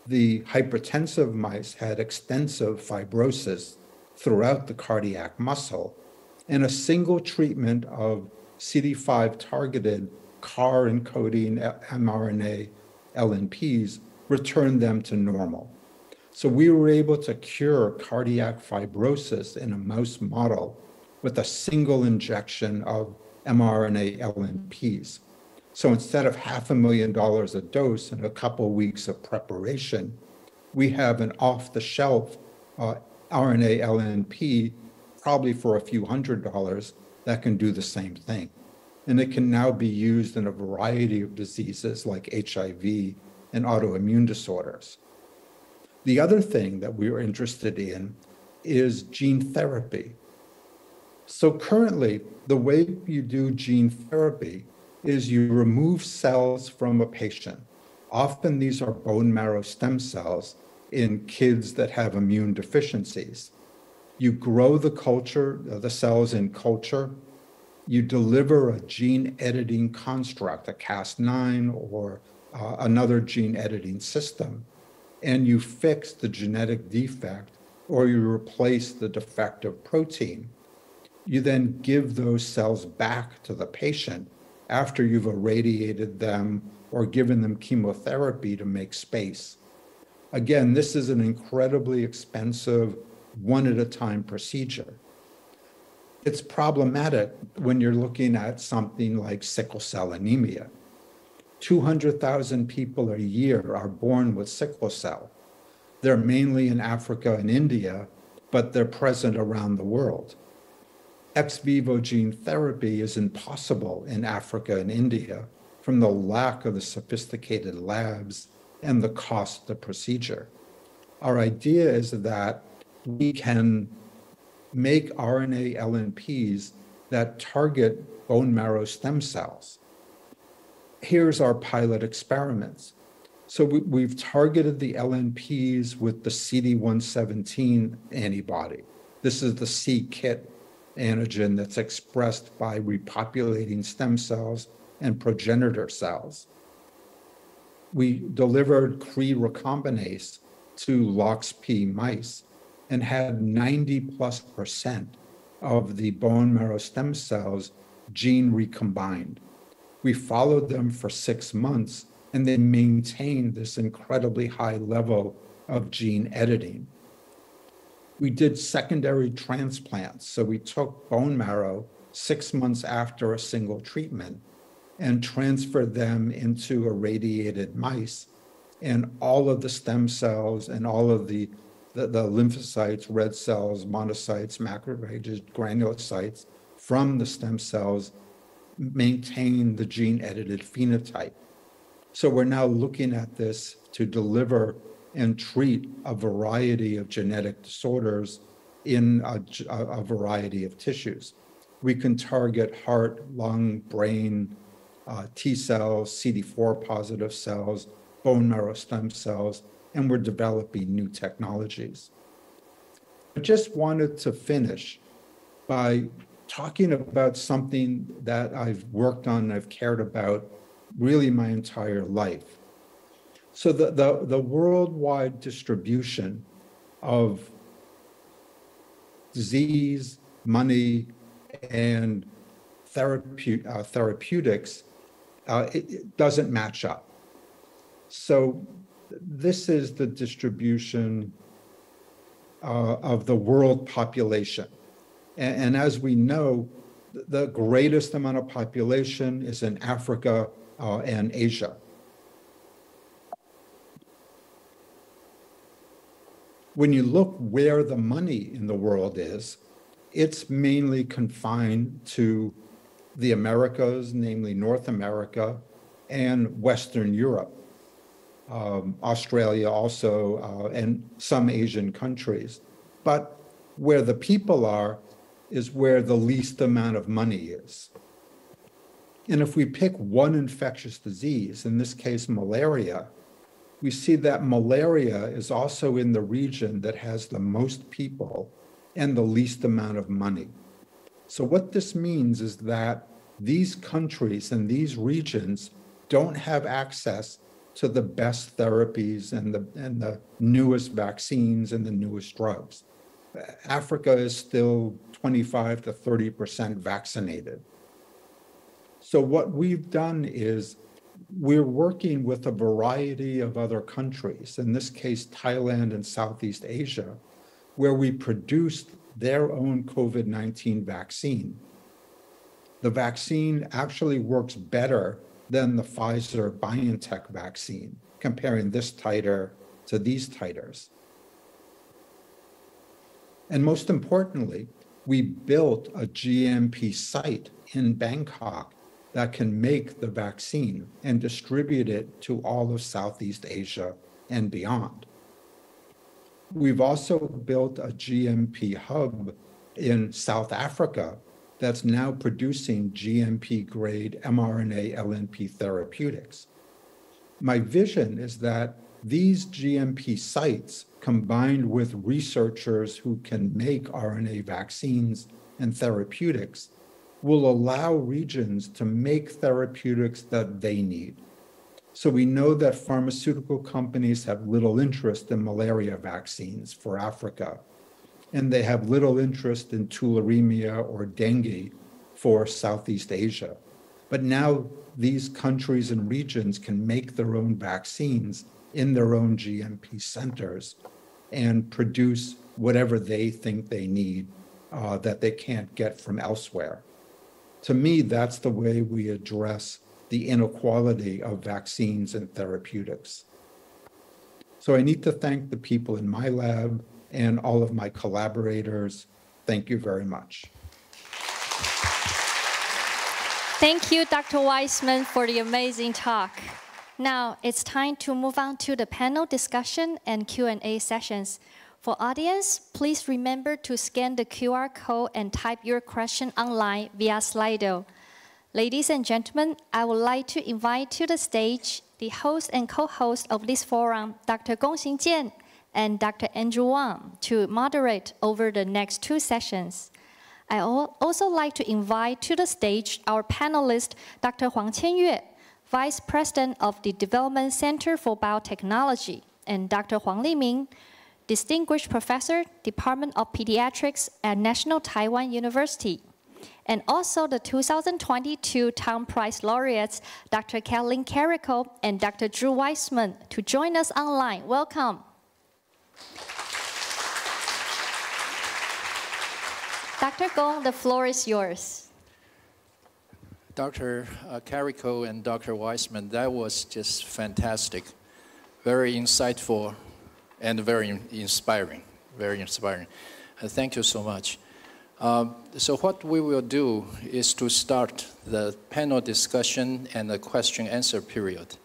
The hypertensive mice had extensive fibrosis throughout the cardiac muscle. And a single treatment of CD5 targeted CAR encoding mRNA LNPs returned them to normal. So we were able to cure cardiac fibrosis in a mouse model with a single injection of mRNA LNPs. So instead of $500,000 a dose and a couple weeks of preparation, we have an off-the-shelf RNA LNP, probably for a few $100s, that can do the same thing. And it can now be used in a variety of diseases like HIV and autoimmune disorders. The other thing that we are interested in is gene therapy. So currently, the way you do gene therapy is you remove cells from a patient. Often these are bone marrow stem cells in kids that have immune deficiencies. You grow the cells in culture. You deliver a gene editing construct, a Cas9 or another gene editing system, and you fix the genetic defect or you replace the defective protein. You then give those cells back to the patient after you've irradiated them or given them chemotherapy to make space. Again, this is an incredibly expensive, one-at-a-time procedure. It's problematic when you're looking at something like sickle cell anemia. 200,000 people a year are born with sickle cell. They're mainly in Africa and India, but they're present around the world. Ex vivo gene therapy is impossible in Africa and India from the lack of the sophisticated labs and the cost of the procedure. Our idea is that we can make RNA LNPs that target bone marrow stem cells. Here's our pilot experiments. So we've targeted the LNPs with the CD117 antibody. This is the c-KIT antigen that's expressed by repopulating stem cells and progenitor cells. We delivered Cre recombinase to LOXP mice and had 90+% of the bone marrow stem cells gene recombined. We followed them for 6 months and they maintained this incredibly high level of gene editing. We did secondary transplants. So we took bone marrow 6 months after a single treatment and transferred them into irradiated mice. And all of the stem cells and all of the lymphocytes, red cells, monocytes, macrophages, granulocytes from the stem cells maintain the gene-edited phenotype. So we're now looking at this to deliver and treat a variety of genetic disorders in a variety of tissues. We can target heart, lung, brain, T cells, CD4 positive cells, bone marrow stem cells, and we're developing new technologies. I just wanted to finish by talking about something that I've worked on and I've cared about really my entire life. So the worldwide distribution of disease, money, and therapeutics, it doesn't match up. So this is the distribution of the world population. And as we know, the greatest amount of population is in Africa and Asia. When you look where the money in the world is, it's mainly confined to the Americas, namely North America and Western Europe, Australia also, and some Asian countries. But where the people are is where the least amount of money is. And if we pick one infectious disease, in this case malaria, we see that malaria is also in the region that has the most people and the least amount of money. So what this means is that these countries and these regions don't have access to the best therapies and the newest vaccines and the newest drugs. Africa is still 25 to 30% vaccinated. So what we've done is we're working with a variety of other countries, in this case, Thailand and Southeast Asia, where we produced their own COVID-19 vaccine. The vaccine actually works better than the Pfizer-BioNTech vaccine, comparing this titer to these titers. And most importantly, we built a GMP site in Bangkok that can make the vaccine and distribute it to all of Southeast Asia and beyond. We've also built a GMP hub in South Africa that's now producing GMP-grade mRNA LNP therapeutics. My vision is that these GMP sites, combined with researchers who can make RNA vaccines and therapeutics, will allow regions to make therapeutics that they need. So we know that pharmaceutical companies have little interest in malaria vaccines for Africa, and they have little interest in tularemia or dengue for Southeast Asia. But now these countries and regions can make their own vaccines in their own GMP centers and produce whatever they think they need that they can't get from elsewhere. To me, that's the way we address the inequality of vaccines and therapeutics. So I need to thank the people in my lab and all of my collaborators. Thank you very much. Thank you, Dr. Weissman, for the amazing talk. Now it's time to move on to the panel discussion and Q&A sessions. For audience, please remember to scan the QR code and type your question online via Slido. Ladies and gentlemen, I would like to invite to the stage the host and co-host of this forum, Dr. Gongxing Jian and Dr. Andrew Wang, to moderate over the next two sessions. I also like to invite to the stage our panelist, Dr. Huang Qianyue, Vice President of the Development Center for Biotechnology, and Dr. Huang Liming, Distinguished Professor, Department of Pediatrics at National Taiwan University, and also the 2022 Tang Prize laureates, Dr. Kathleen Karikó and Dr. Drew Weissman, to join us online. Welcome. Dr. Gong, the floor is yours. Dr. Karikó and Dr. Weissman, that was just fantastic, very insightful, and very inspiring, very inspiring. Thank you so much. So what we will do is to start the panel discussion and the question-answer period.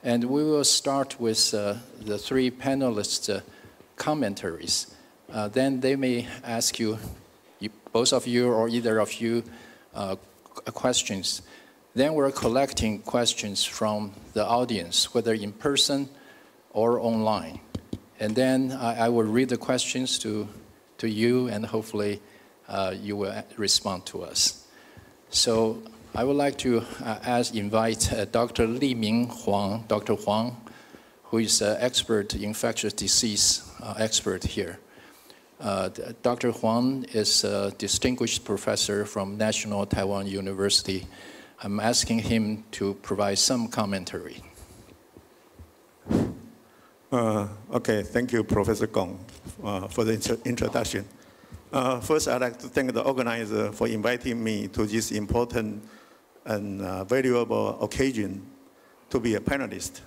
And we will start with the three panelists' commentaries. Then they may ask you, both of you or either of you, questions. Then we're collecting questions from the audience, whether in person or online. And then I will read the questions to you, and hopefully you will respond to us. So I would like to invite Dr. Liming Huang, Dr. Huang, who is an expert, infectious disease expert here. Dr. Huang is a distinguished professor from National Taiwan University. I'm asking him to provide some commentary. Okay, thank you, Professor Gong, for the introduction. First, I'd like to thank the organizer for inviting me to this important and valuable occasion to be a panelist.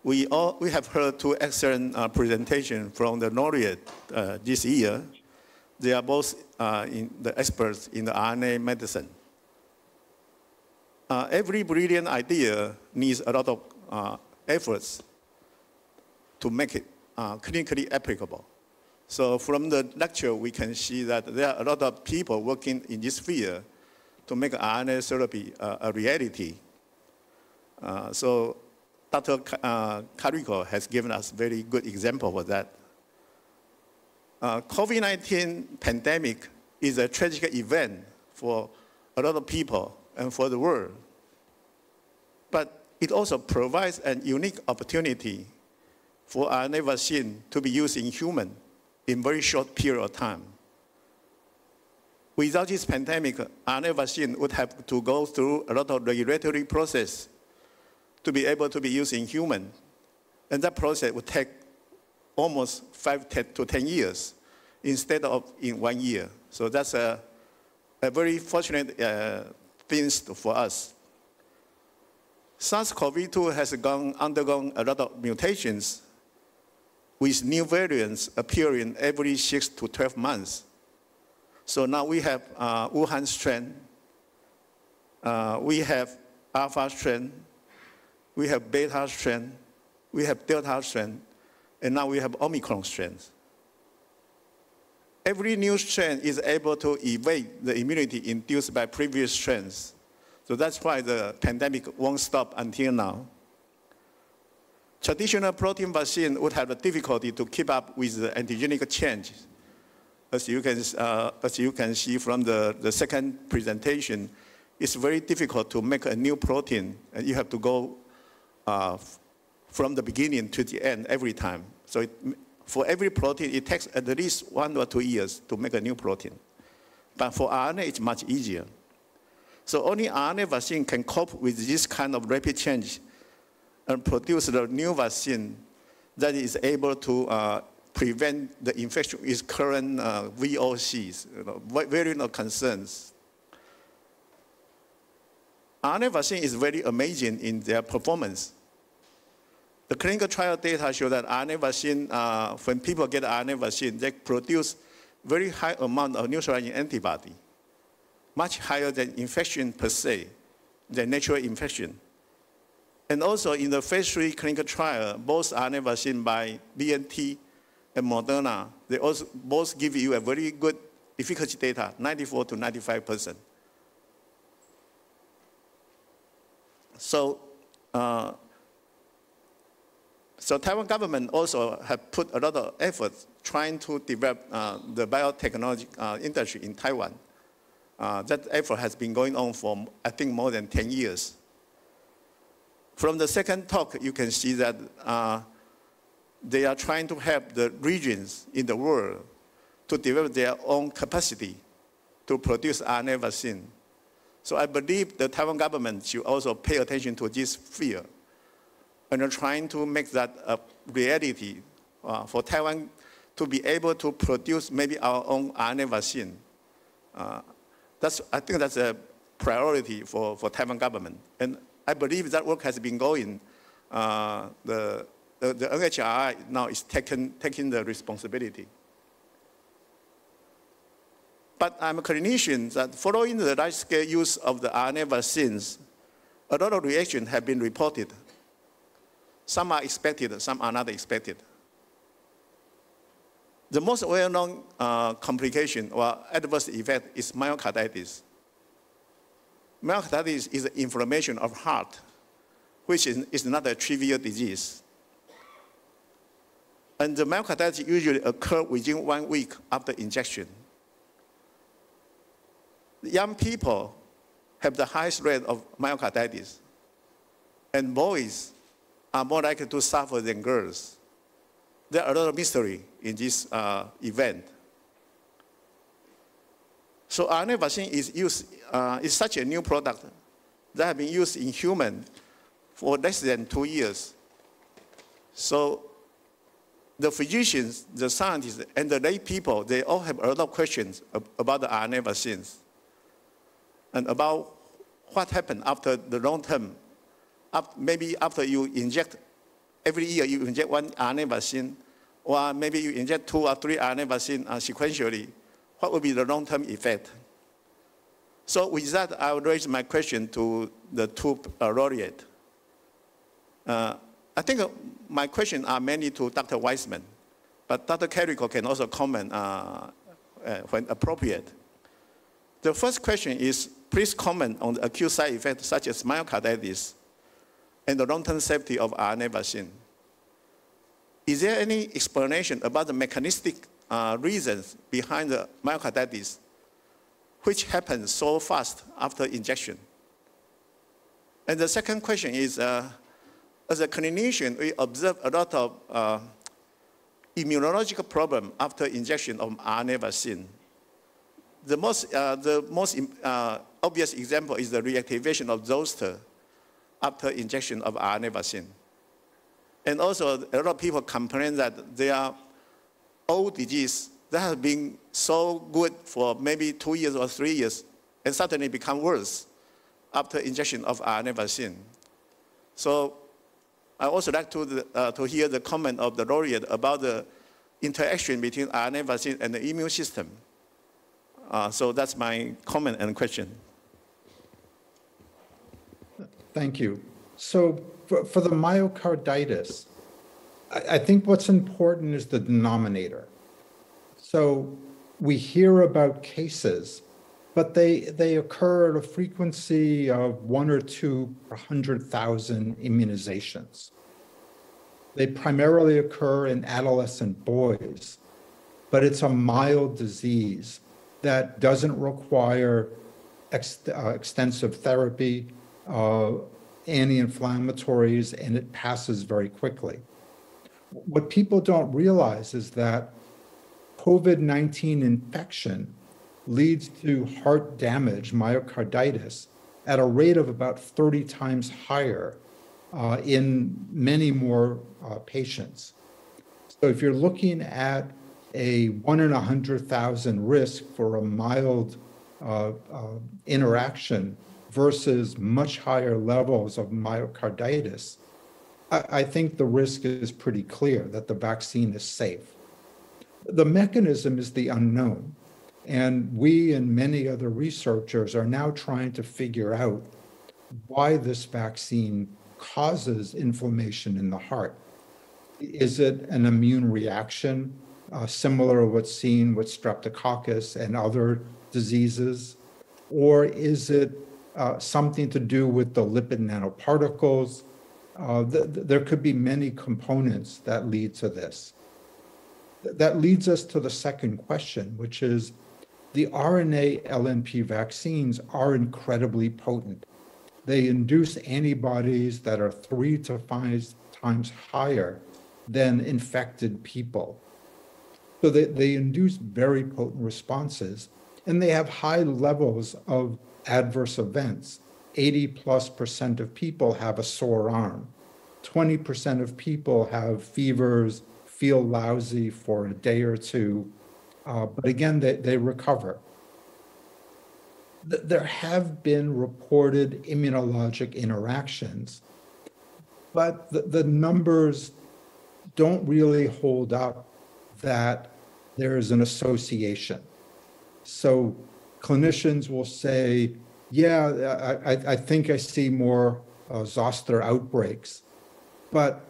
We have heard two excellent presentations from the laureate this year. They are both the experts in the RNA medicine. Every brilliant idea needs a lot of efforts to make it clinically applicable. So from the lecture, we can see that there are a lot of people working in this field to make RNA therapy a reality. So Dr. Karikó has given us very good example of that. COVID-19 pandemic is a tragic event for a lot of people and for the world. But it also provides a unique opportunity for RNA vaccine to be used in human in very short period of time. Without this pandemic, RNA vaccine would have to go through a lot of regulatory process to be able to be used in human. And that process would take almost 5 to 10 years instead of in 1 year. So that's a very fortunate thing for us. SARS-CoV-2 has undergone a lot of mutations with new variants appearing every 6 to 12 months. So now we have Wuhan strain, we have Alpha strain, we have Beta strain, we have Delta strain, and now we have Omicron strains. Every new strain is able to evade the immunity induced by previous strains. So that's why the pandemic won't stop until now. Traditional protein vaccine would have the difficulty to keep up with the antigenic change. As you can see from the second presentation, it's very difficult to make a new protein, and you have to go from the beginning to the end every time. So for every protein, it takes at least 1 or 2 years to make a new protein. But for RNA, it's much easier. So only RNA vaccine can cope with this kind of rapid change and produce the new vaccine that is able to prevent the infection with current VOCs, very no concerns. RNA vaccine is very amazing in their performance. The clinical trial data show that RNA vaccine, when people get RNA vaccine, they produce very high amount of neutralizing antibody, much higher than infection per se, than natural infection. And also in the phase 3 clinical trial, both RNA vaccine by BNT and Moderna, they also both give you a very good efficacy data, 94 to 95%. So, so Taiwan government also have put a lot of effort trying to develop the biotechnology industry in Taiwan. That effort has been going on for, I think, more than 10 years. From the second talk, you can see that they are trying to help the regions in the world to develop their own capacity to produce RNA vaccine. So I believe the Taiwan government should also pay attention to this field and are trying to make that a reality for Taiwan to be able to produce maybe our own RNA vaccine. I think that's a priority for Taiwan government. And I believe that work has been going. The NHRI now is taking the responsibility. But I'm a clinician that following the large-scale use of the RNA vaccines, a lot of reactions have been reported. Some are expected, some are not expected. The most well-known complication or adverse effect is myocarditis. Myocarditis is inflammation of heart, which is not a trivial disease. And the myocarditis usually occurs within 1 week after injection. Young people have the highest rate of myocarditis, and boys are more likely to suffer than girls. There are a lot of mystery in this event. So RNA vaccine is such a new product that has been used in humans for less than 2 years. So the physicians, the scientists, and the lay people, they all have a lot of questions about the RNA vaccines. and about what happened after the long term. Maybe after you inject, every year you inject one RNA vaccine, or maybe you inject 2 or 3 RNA vaccines sequentially, what will be the long-term effect? So with that, I will raise my question to the two laureates. I think my questions are mainly to Dr. Weissman, but Dr. Karikó can also comment when appropriate. The first question is, please comment on the acute side effects such as myocarditis and the long-term safety of RNA vaccine. Is there any explanation about the mechanistic reasons behind the myocarditis, which happens so fast after injection? And the second question is, as a clinician, we observe a lot of immunological problem after injection of RNA vaccine. The most obvious example is the reactivation of zoster after injection of RNA vaccine. And also, a lot of people complain that they are old disease that has been so good for maybe 2 years or 3 years, and suddenly become worse after injection of RNA vaccine. So I also like to hear the comment of the laureate about the interaction between RNA vaccine and the immune system. So that's my comment and question. Thank you. So for the myocarditis, I think what's important is the denominator. So we hear about cases, but they occur at a frequency of 1 or 2 per 100,000 immunizations. They primarily occur in adolescent boys, but it's a mild disease that doesn't require extensive therapy, anti-inflammatories, and it passes very quickly. What people don't realize is that COVID-19 infection leads to heart damage, myocarditis, at a rate of about 30 times higher in many more patients. So if you're looking at a 1 in 100,000 risk for a mild interaction versus much higher levels of myocarditis, I think the risk is pretty clear that the vaccine is safe. The mechanism is the unknown, and we and many other researchers are now trying to figure out why this vaccine causes inflammation in the heart. Is it an immune reaction, similar to what's seen with streptococcus and other diseases? Or is it something to do with the lipid nanoparticles? There could be many components that lead to this. That leads us to the second question, which is the RNA LNP vaccines are incredibly potent. They induce antibodies that are 3 to 5 times higher than infected people. So they induce very potent responses, and they have high levels of adverse events. 80+% of people have a sore arm. 20% of people have fevers, feel lousy for a day or two, but again, they recover. There have been reported immunologic interactions, but the numbers don't really hold up that there is an association. So clinicians will say, yeah, I think I see more zoster outbreaks, but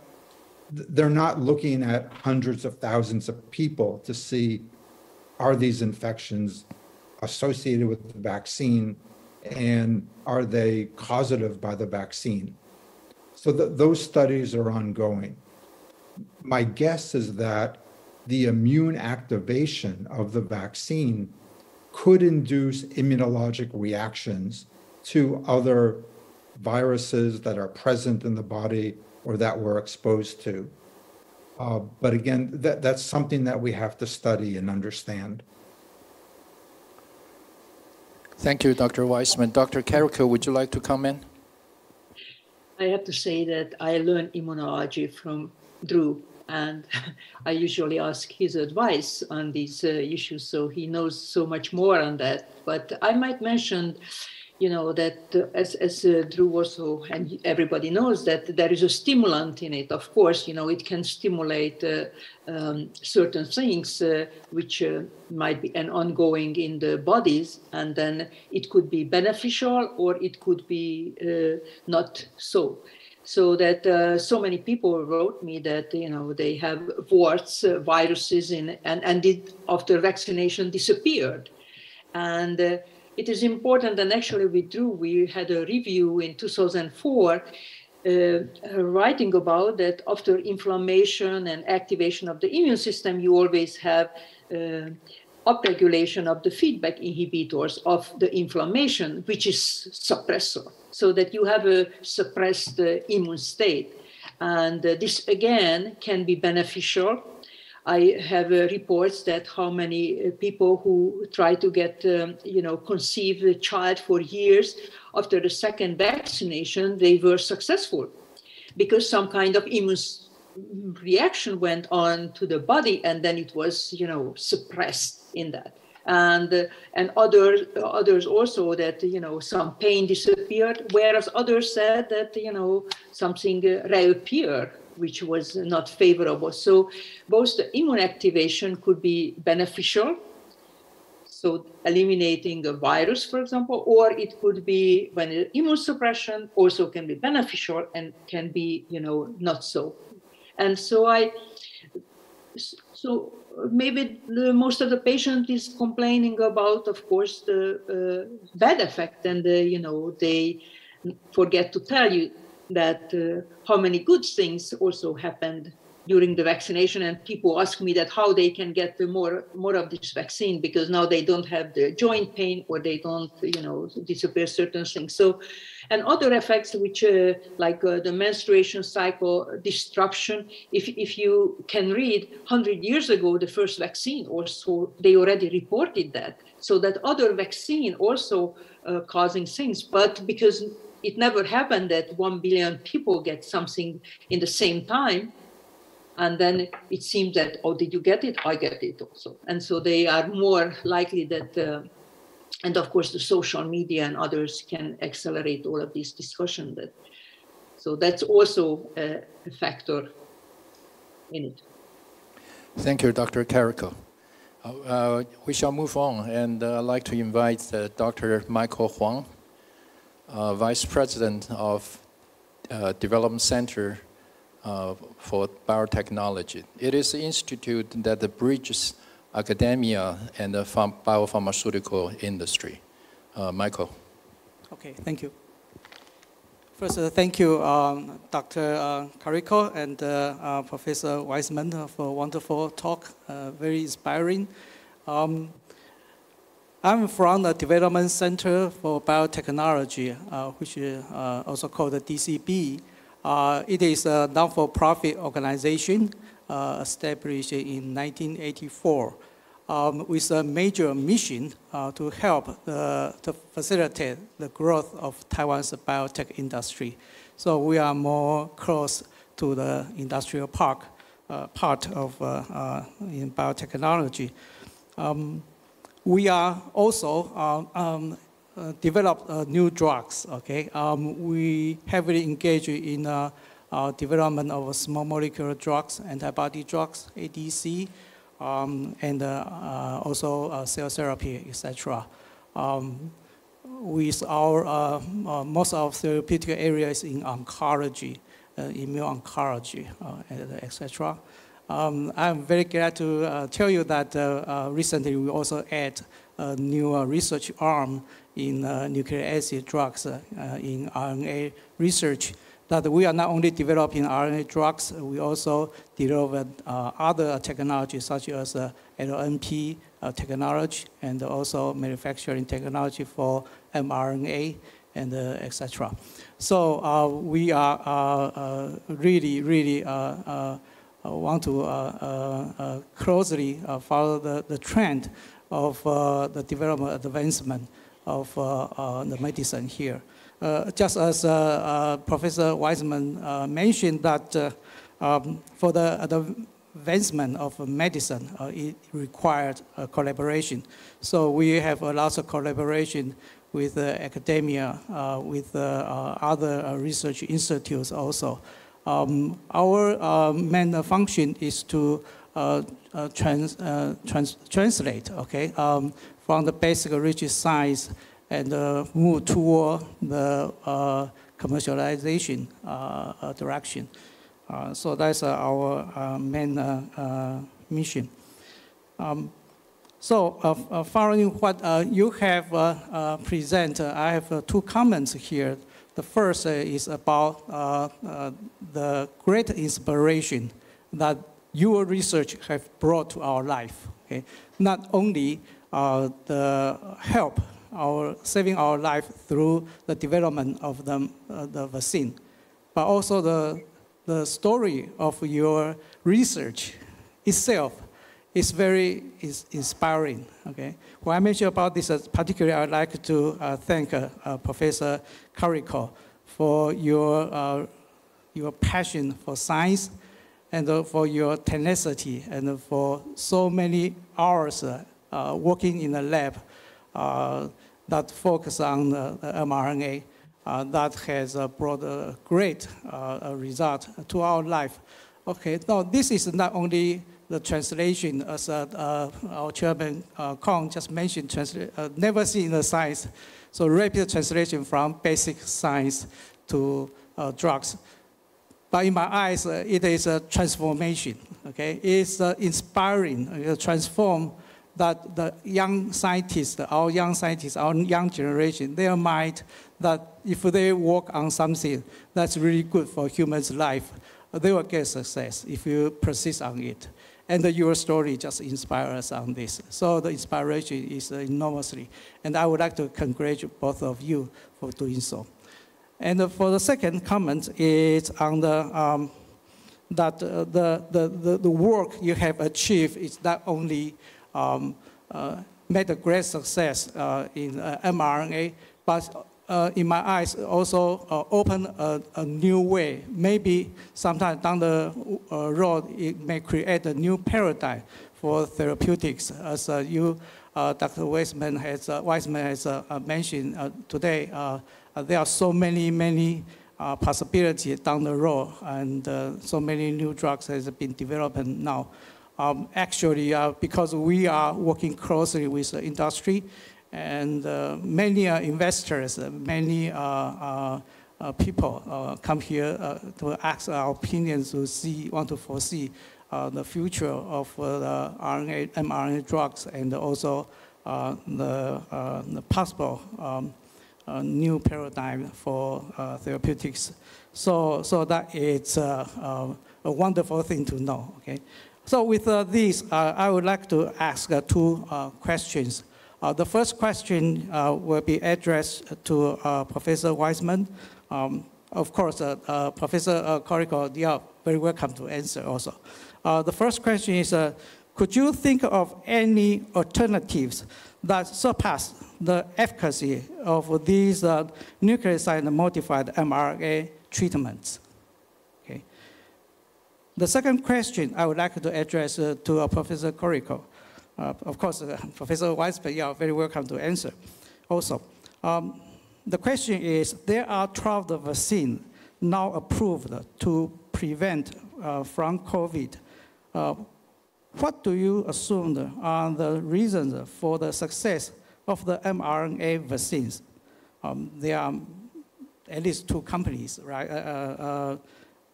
they're not looking at hundreds of thousands of people to see, are these infections associated with the vaccine, and are they causative by the vaccine? So those studies are ongoing. My guess is that the immune activation of the vaccine could induce immunologic reactions to other viruses that are present in the body or that we're exposed to. But again, that's something that we have to study and understand. Thank you, Dr. Weissman. Dr. Karikó, would you like to comment? I have to say that I learned immunology from Drew, and I usually ask his advice on these issues, so he knows so much more on that. But I might mention, that as Drew also, and everybody knows that there is a stimulant in it. Of course, it can stimulate certain things which might be ongoing in the bodies, and then it could be beneficial or it could be not so. So that so many people wrote me that they have warts, viruses and it, after vaccination disappeared, and it is important. And actually, we had a review in 2004, writing about that after inflammation and activation of the immune system, you always have upregulation of the feedback inhibitors of the inflammation, which is suppressor, so that you have a suppressed immune state. And this, again, can be beneficial. I have reports that how many people who try to get, conceive a child for years, after the second vaccination, they were successful because some kind of immune reaction went on to the body, and then it was, suppressed in that. And others also that, some pain disappeared, whereas others said that, something reappeared, which was not favorable. So both the immune activation could be beneficial, so eliminating a virus, for example, or it could be when immune suppression also can be beneficial and can be, not so. And so maybe most of the patient is complaining about, of course, the bad effect, and they forget to tell you that how many good things also happened during the vaccination. And people ask me that how they can get more of this vaccine, because now they don't have the joint pain, or they don't, disappear certain things. So, and other effects which like the menstruation cycle disruption, if you can read 100 years ago, the first vaccine also, they already reported that. So that other vaccine also causing things, but because it never happened that 1 billion people get something in the same time. And then it seems that, oh, did you get it? I get it also. And so they are more likely that, and of course the social media and others can accelerate all of this discussion. So that's also a factor in it. Thank you, Dr. Karikó. We shall move on, and I'd like to invite Dr. Michael Huang, Vice President of Development Center for Biotechnology. It is an institute that bridges academia and the biopharmaceutical industry. Michael. Okay, thank you. First, thank you, Dr. Karikó and Professor Weissman for a wonderful talk, very inspiring. I'm from the Development Center for Biotechnology, which is also called the DCB. It is a non-for-profit organization established in 1984 with a major mission to help to facilitate the growth of Taiwan's biotech industry. So we are more close to the industrial park part of in biotechnology. We are also develop new drugs, okay? We heavily engage in development of small molecular drugs, antibody drugs, ADC, and also cell therapy, etc. With our, most of therapeutic areas in oncology, immune oncology, etc. I'm very glad to tell you that recently we also add a new research arm in nucleic acid drugs in RNA research, that we are not only developing RNA drugs, we also develop other technologies such as LNP technology and also manufacturing technology for mRNA and etc. So we are really want to closely follow the trend of the development advancement of the medicine here. Just as Professor Weissman mentioned that for the advancement of medicine, it required collaboration. So we have lots of collaboration with academia, with other research institutes also. Our main function is to translate, okay, from the basic research science and move toward the commercialization direction. So that's our main mission. Following what you have presented, I have two comments here. The first is about the great inspiration that your research have brought to our life. Okay? Not only the help saving our life through the development of the vaccine, but also the story of your research itself is very inspiring. Okay? When I mention about this, particularly, I'd like to thank Professor Karikó for your passion for science and for your tenacity and for so many hours working in the lab that focus on the mRNA that has brought a great result to our life. Okay, now this is not only the translation, as our chairman Kong just mentioned, never seen in the science. So rapid translation from basic science to drugs. But in my eyes, it is a transformation. Okay, it's inspiring, transform that the young scientists, our young generation, their mind, that if they work on something that's really good for humans' life, they will get success if you persist on it. And your story just inspires us on this. So the inspiration is enormously. And I would like to congratulate both of you for doing so. And for the second comment is on the the work you have achieved is not only made a great success in mRNA, but in my eyes also open a new way. Maybe sometime down the road, it may create a new paradigm for therapeutics. As Dr. Weissman has mentioned today, there are so many possibilities down the road, and so many new drugs has been developed now. Actually, because we are working closely with the industry, and many investors, many people come here to ask our opinions to want to foresee the future of the mRNA drugs, and also the possible new paradigm for therapeutics. So that it's a wonderful thing to know. Okay. So with this, I would like to ask two questions. The first question will be addressed to Professor Weissman. Of course, Professor Karikó, you are very welcome to answer also. The first question is, could you think of any alternatives that surpass the efficacy of these nucleoside-modified mRNA treatments? Okay. The second question I would like to address to Professor Karikó. Of course, Professor Weissman, you are very welcome to answer also. The question is, there are 12 vaccines now approved to prevent from COVID. What do you assume are the reasons for the success of the mRNA vaccines? There are at least two companies, right?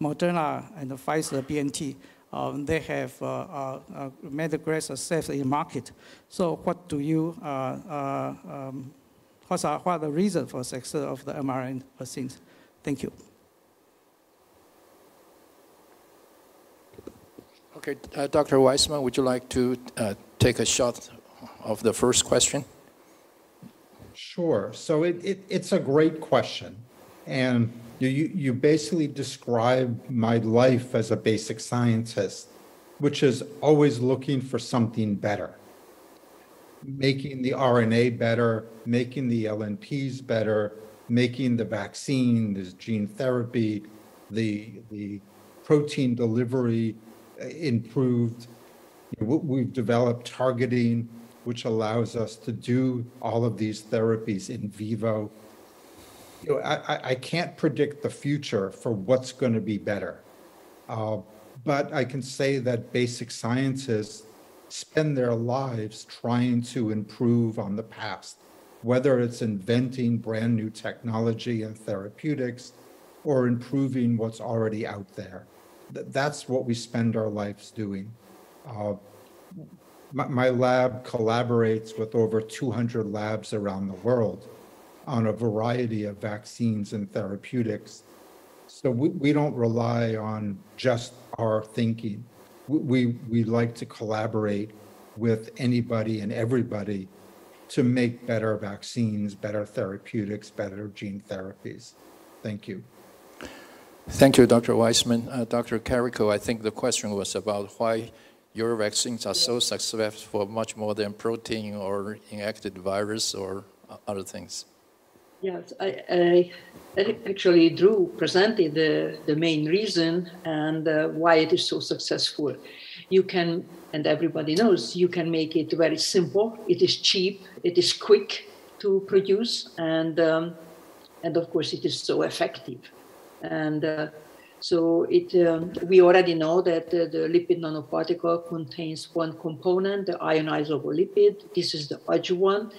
Moderna and Pfizer BNT. They have made a great success in the market. So what do you, what are the reasons for success of the mRNA vaccines? Thank you. Okay, Dr. Weissman, would you like to take a shot of the first question? Sure. So it's a great question. And you basically describe my life as a basic scientist, which is always looking for something better. Making the RNA better, making the LNPs better, making the vaccine, the gene therapy, the protein delivery improved. We've developed targeting. which allows us to do all of these therapies in vivo. You know, I can't predict the future for what's going to be better. But I can say that basic scientists spend their lives trying to improve on the past, whether it's inventing brand new technology and therapeutics or improving what's already out there. That's what we spend our lives doing. My lab collaborates with over 200 labs around the world on a variety of vaccines and therapeutics. So we don't rely on just our thinking. We like to collaborate with anybody and everybody to make better vaccines, better therapeutics, better gene therapies. Thank you. Thank you, Dr. Weissman. Dr. Karikó, I think the question was about why your vaccines are so successful, much more than protein or inactive virus or other things. Yes, I actually, Drew presented the main reason and why it is so successful. You can, and everybody knows, you can make it very simple. It is cheap, it is quick to produce, and of course it is so effective. And so we already know that the lipid nanoparticle contains one component, the ionizable lipid. This is the adjuvant.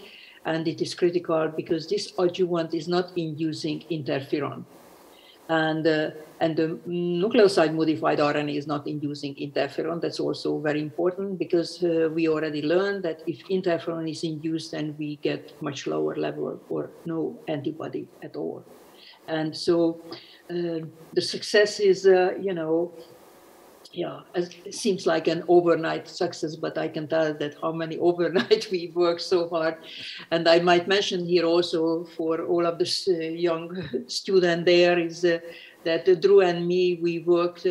And it is critical because this adjuvant is not inducing interferon. And the nucleoside modified RNA is not inducing interferon. That's also very important because we already learned that if interferon is induced, then we get much lower level or no antibody at all. And so the success is, it seems like an overnight success, but I can tell that how many overnight we worked so hard. And I might mention here also for all of the young students there is that Drew and me, we worked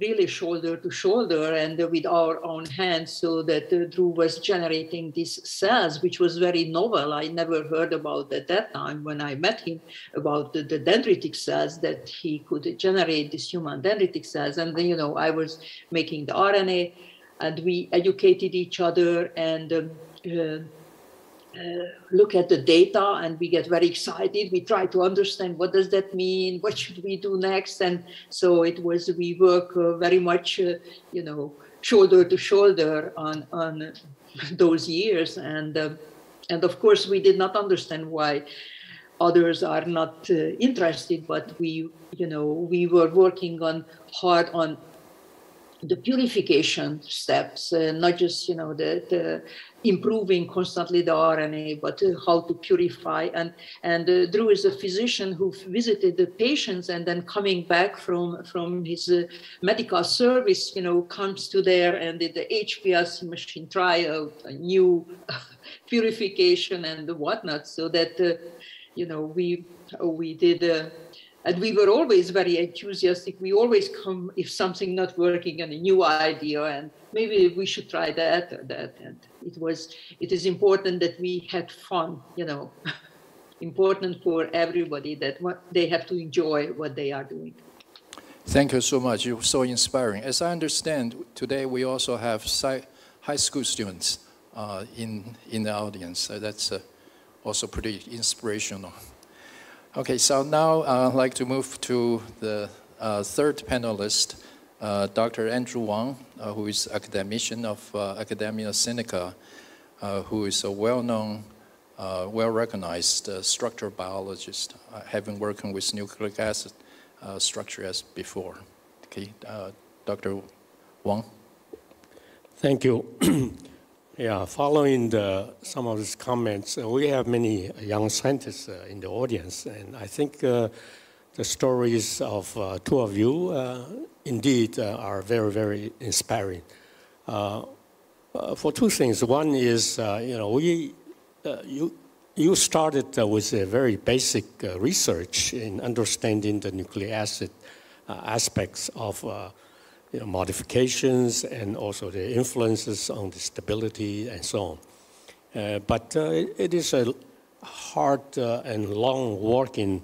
really shoulder to shoulder and with our own hands, so that Drew was generating these cells, which was very novel. I never heard about at that time when I met him about the dendritic cells, that he could generate these human dendritic cells. And then, I was making the RNA, and we educated each other and look at the data, and we get very excited. We try to understand what does that mean, what should we do next, and so we work very much, shoulder to shoulder on those years, and of course we did not understand why others are not interested, but we were working hard on the purification steps, not just the improving constantly the RNA, but how to purify. And Drew is a physician who visited the patients, and then coming back from his medical service, comes to there and did the HPLC machine trial, a new purification and whatnot, so that we did. And we were always very enthusiastic. We always come if something not working and a new idea, and maybe we should try that or that. And it is important that we had fun, important for everybody that they have to enjoy what they are doing. Thank you so much. You're so inspiring. As I understand, today we also have high school students in the audience. So that's also pretty inspirational. Okay, so now I'd like to move to the third panelist, Dr. Andrew Wang, who is academician of Academia Sinica, who is a well-known, well-recognized structural biologist, having worked with nucleic acid structure as before. Okay, Dr. Wang. Thank you. Yeah, following some of these comments, we have many young scientists in the audience, and I think the stories of two of you indeed are very, very inspiring. For two things. One is, you started with a very basic research in understanding the nucleic acid aspects of modifications and also the influences on the stability and so on. But it is a hard and long working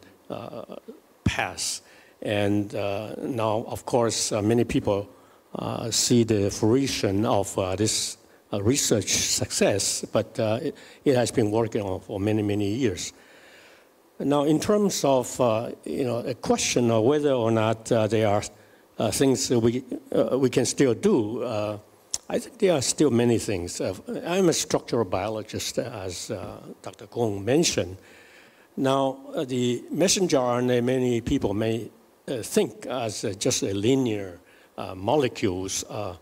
path. And now, of course, many people see the fruition of this research success, but it has been working on for many, many years. Now, in terms of a question of whether or not there are things that we can still do, I think there are still many things. I'm a structural biologist, as Dr. Kong mentioned. Now, the messenger RNA, many people may think as just a linear molecules of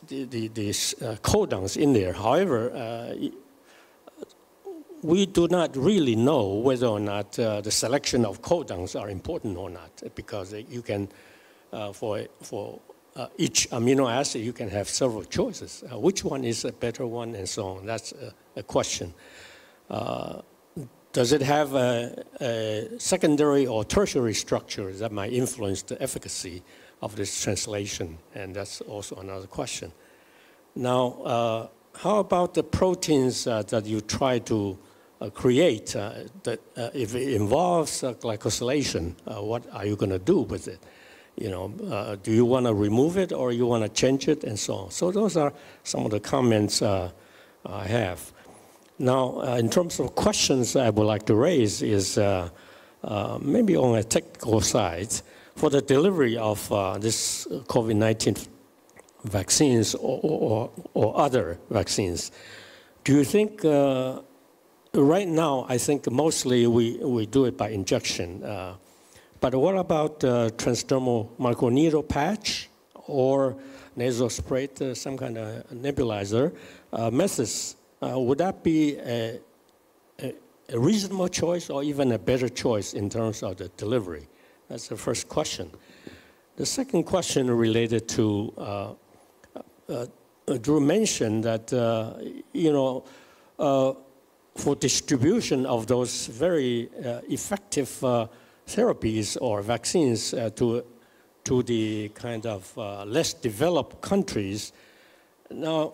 these codons in there. However, we do not really know whether or not the selection of codons are important or not, because you can, for each amino acid, you can have several choices. Which one is a better one, and so on? That's a question. Does it have a secondary or tertiary structure that might influence the efficacy of this translation? And that's also another question. Now, how about the proteins that you try to create? That if it involves glycosylation, what are you going to do with it? Do you want to remove it or you want to change it, and so on? So those are some of the comments I have. Now, in terms of questions I would like to raise is maybe on a technical side, for the delivery of this COVID-19 vaccines or other vaccines, do you think, right now, I think mostly we do it by injection, but what about transdermal microneedle patch or nasal spray, some kind of nebulizer methods? Would that be a reasonable choice or even a better choice in terms of the delivery? That's the first question. The second question related to, Drew mentioned that, for distribution of those very effective therapies or vaccines to the kind of less developed countries. Now,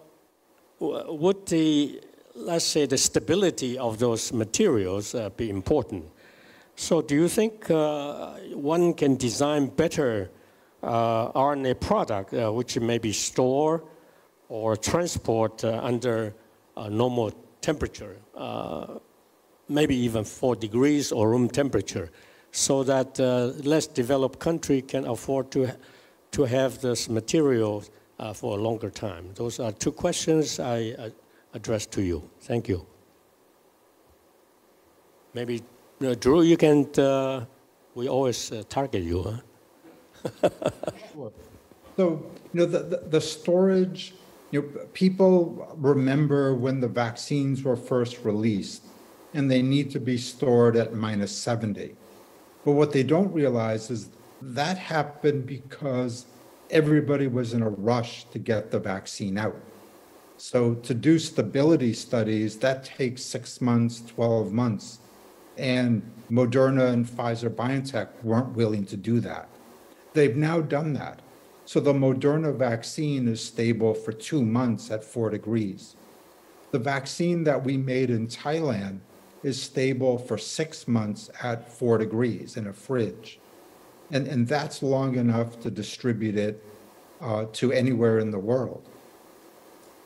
would let's say, the stability of those materials be important? So do you think one can design better RNA product which may be stored or transport under normal temperature, maybe even 4 degrees or room temperature, so that less developed country can afford to have this material for a longer time? Those are two questions I address to you. Thank you. Maybe, Drew, you can, we always target you, huh? Sure. So, the storage, people remember when the vaccines were first released, and they need to be stored at -70. But what they don't realize is that happened because everybody was in a rush to get the vaccine out. So to do stability studies, that takes 6 months, 12 months. And Moderna and Pfizer-BioNTech weren't willing to do that. They've now done that. So the Moderna vaccine is stable for 2 months at 4 degrees. The vaccine that we made in Thailand is stable for 6 months at 4 degrees in a fridge. And that's long enough to distribute it to anywhere in the world.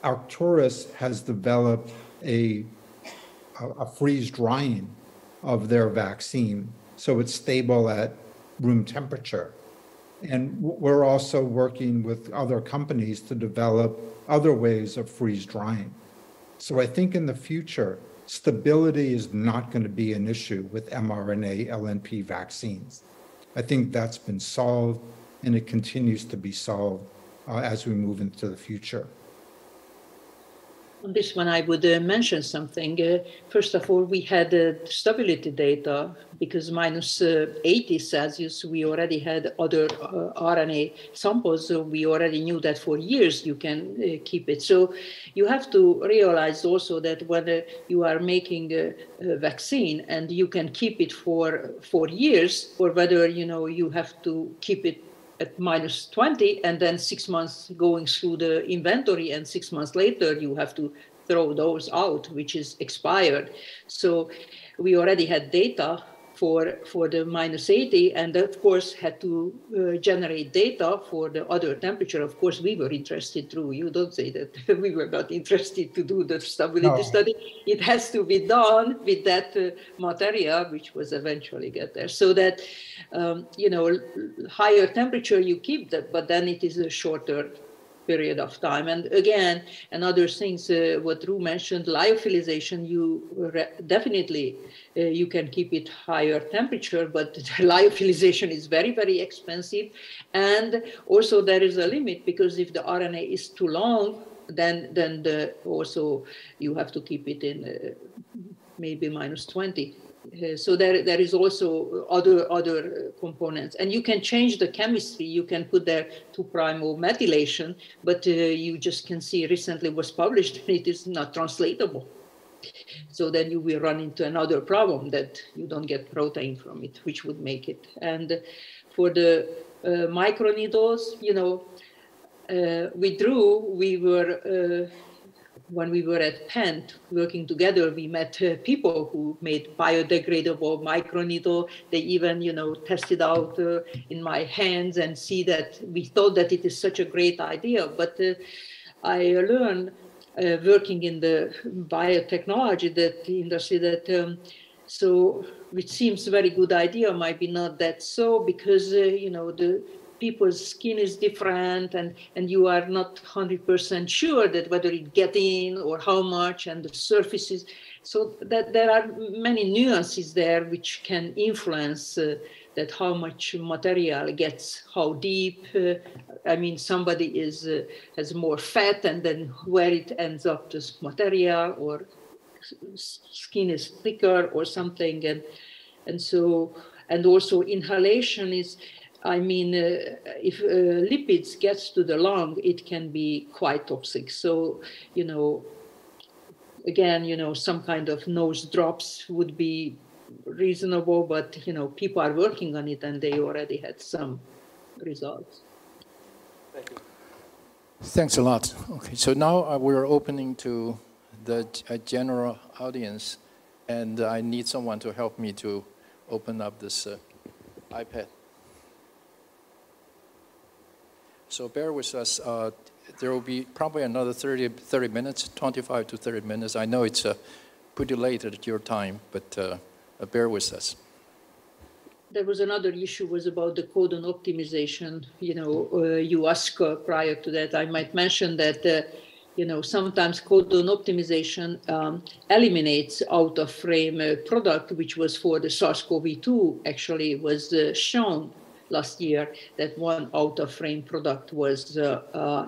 Arcturus has developed a freeze drying of their vaccine, so it's stable at room temperature. And we're also working with other companies to develop other ways of freeze drying. So I think in the future, stability is not going to be an issue with mRNA LNP vaccines. I think that's been solved, and it continues to be solved as we move into the future. On this one, I would mention something. First of all, we had stability data because -80 Celsius, we already had other RNA samples, so we already knew that for years you can keep it. So you have to realize also that whether you are making a vaccine and you can keep it for years, or whether you have to keep it at -20 and then 6 months going through the inventory, and 6 months later you have to throw those out, which is expired. So we already had data for the -80, and of course had to generate data for the other temperature. Of course, we were interested too. You don't say that we were not interested to do the stability study. It has to be done with that material, which was eventually get there. So that, you know, higher temperature you keep that, but then it is a shorter period of time. And again, and other things, what Ru mentioned, lyophilization, you definitely, you can keep it higher temperature, but lyophilization is very, very expensive. And also there is a limit, because if the RNA is too long, then also you have to keep it in maybe -20. So there is also other components, and you can change the chemistry. You can put there 2' methylation, but you just can see recently was published, it is not translatable. So then you will run into another problem that you don't get protein from it, which would make it. And for the microneedles, you know, with Drew, we were. When we were at Penn working together, we met people who made biodegradable microneedle. They even, you know, tested out in my hands and see that we thought that it is such a great idea. But I learned working in the biotechnology that the industry that so which seems a very good idea might be not that so, because you know, the people's skin is different, and you are not 100% sure that whether it get in or how much, and the surfaces. So that there are many nuances there which can influence that how much material gets how deep. I mean, somebody is has more fat, and then where it ends up this material, or skin is thicker or something, and so, and also inhalation is. I mean, if lipids gets to the lung, it can be quite toxic. So, you know, again, you know, some kind of nose drops would be reasonable, but, you know, people are working on it, and they already had some results. Thank you. Thanks a lot. Okay, so now we're opening to the general audience, and I need someone to help me to open up this iPad. So bear with us. There will be probably another 30 minutes, 25 to 30 minutes. I know it's pretty late at your time, but bear with us. There was another issue was about the codon optimization. You know, you asked prior to that. I might mention that, you know, sometimes codon optimization eliminates out-of-frame product, which was for the SARS-CoV-2 actually was shown last year that one out-of-frame product was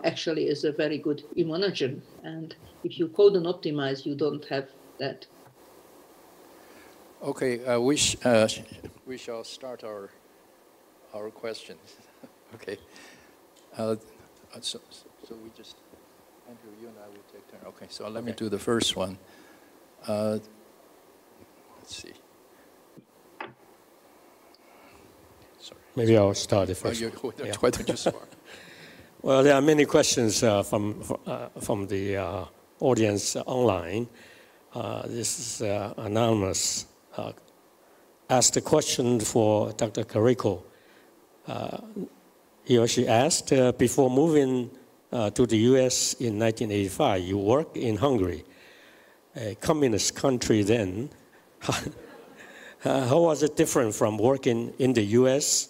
actually is a very good immunogen. And if you codon optimize, you don't have that. Okay, we shall start our questions. Okay. So we just, Andrew, you and I will take turn. Okay, so let me do the first one. Let's see. Maybe I'll start the first. Why don't you start? Well, there are many questions from the audience online. This is anonymous. Asked a question for Dr. Karikó. He or she asked, before moving to the US in 1985, you worked in Hungary, a communist country then. How was it different from working in the US?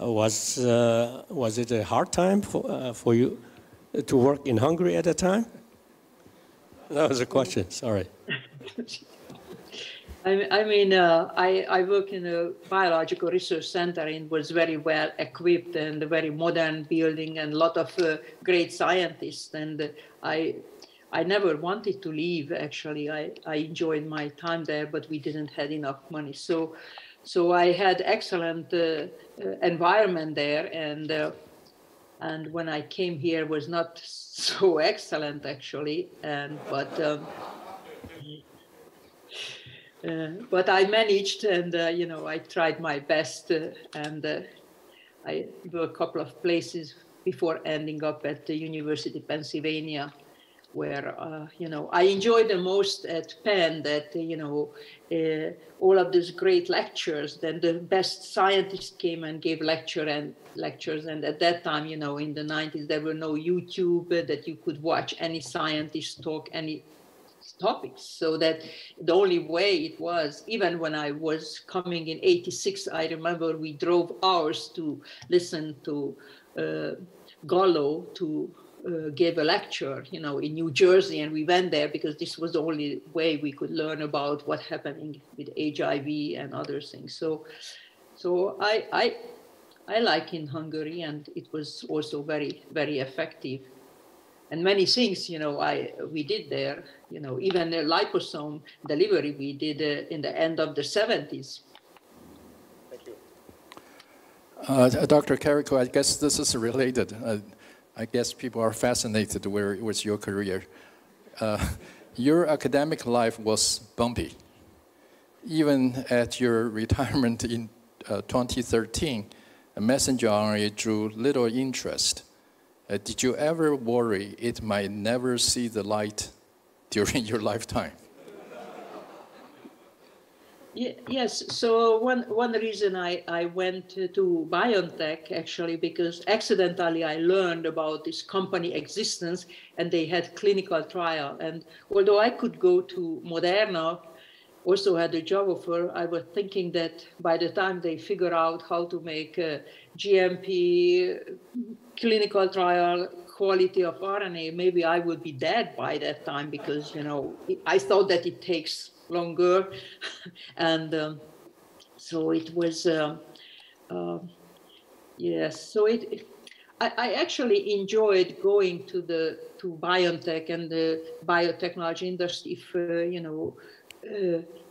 Was it a hard time for you to work in Hungary at the time? That was a question, sorry. I mean, I work in a biological research center and was very well equipped and a very modern building and a lot of great scientists. And I never wanted to leave, actually. I enjoyed my time there, but we didn't have enough money. So I had excellent environment there, and when I came here was not so excellent, actually. But I managed, and you know, I tried my best, and I worked a couple of places before ending up at the University of Pennsylvania, where, I enjoyed the most at Penn that, all of these great lectures, then the best scientists came and gave lectures. And at that time, in the 90s, there were no YouTube that you could watch any scientist talk any topics. So that the only way it was, even when I was coming in 86, I remember we drove hours to listen to Gallo to gave a lecture, in New Jersey, and we went there because this was the only way we could learn about what's happening with HIV and other things. So I like in Hungary, and it was also very, very effective. And many things, we did there, even the liposome delivery we did in the end of the 70s. Thank you. Dr. Karikó, I guess this is related. I guess people are fascinated with your career. Your academic life was bumpy. Even at your retirement in 2013, messenger RNA drew little interest. Did you ever worry it might never see the light during your lifetime? Yes, so one reason I went to BioNTech, actually, because accidentally I learned about this company existence, and they had clinical trial. And although I could go to Moderna, also had a job offer, I was thinking that by the time they figure out how to make a GMP clinical trial quality of RNA, maybe I would be dead by that time, because, I thought that it takes longer. And so it was, yes, so I actually enjoyed going to BioNTech and the biotechnology industry. If,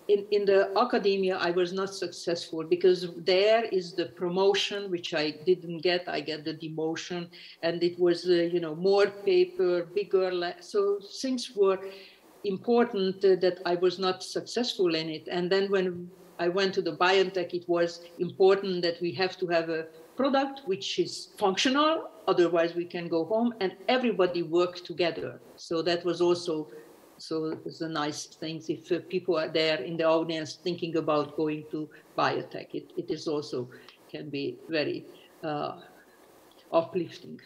in the academia, I was not successful because there is the promotion, which I didn't get. I get the demotion, and it was, more paper, bigger. So things were important that I was not successful in it. And then when I went to the BioNTech, it was important that we have to have a product which is functional, otherwise we can go home, and everybody worked together. So that was also, so it's a nice thing if people are there in the audience thinking about going to biotech. It is also can be very uplifting.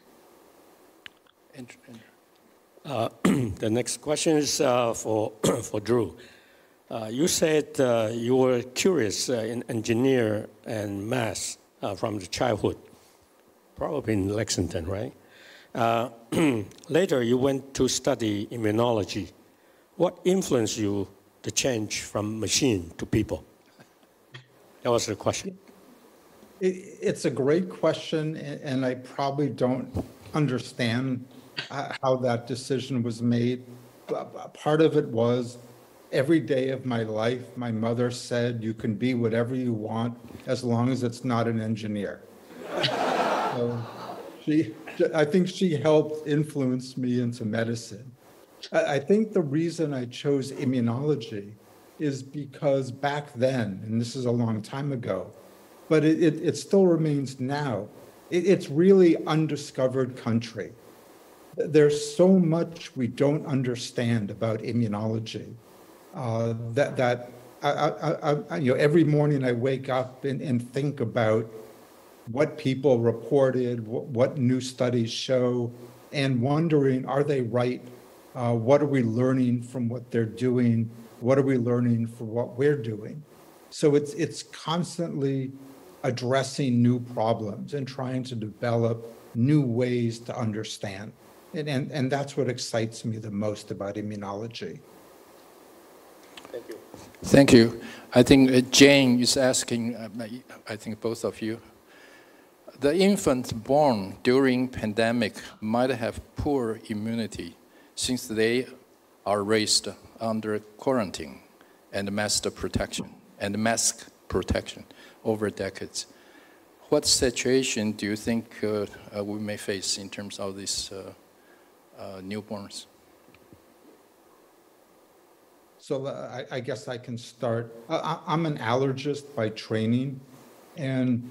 The next question is for Drew. You said you were curious in engineer and math from the childhood, probably in Lexington, right? Later, you went to study immunology. What influenced you to change from machine to people? That was the question. It's a great question, and I probably don't understand how that decision was made. Part of it was every day of my life, my mother said, you can be whatever you want as long as it's not an engineer. So I think she helped influence me into medicine. I think the reason I chose immunology is because back then, and this is a long time ago, but it still remains now, it's really undiscovered country. There's so much we don't understand about immunology that every morning I wake up and think about what people reported, what new studies show, and wondering, are they right? What are we learning from what they're doing? What are we learning from what we're doing? So it's constantly addressing new problems and trying to develop new ways to understand. And that's what excites me the most about immunology. Thank you. Thank you. I think Jane is asking, I think both of you, the infant born during pandemic might have poor immunity since they are raised under quarantine and mask protection over decades. What situation do you think we may face in terms of these newborns? So I guess I can start. I'm an allergist by training, and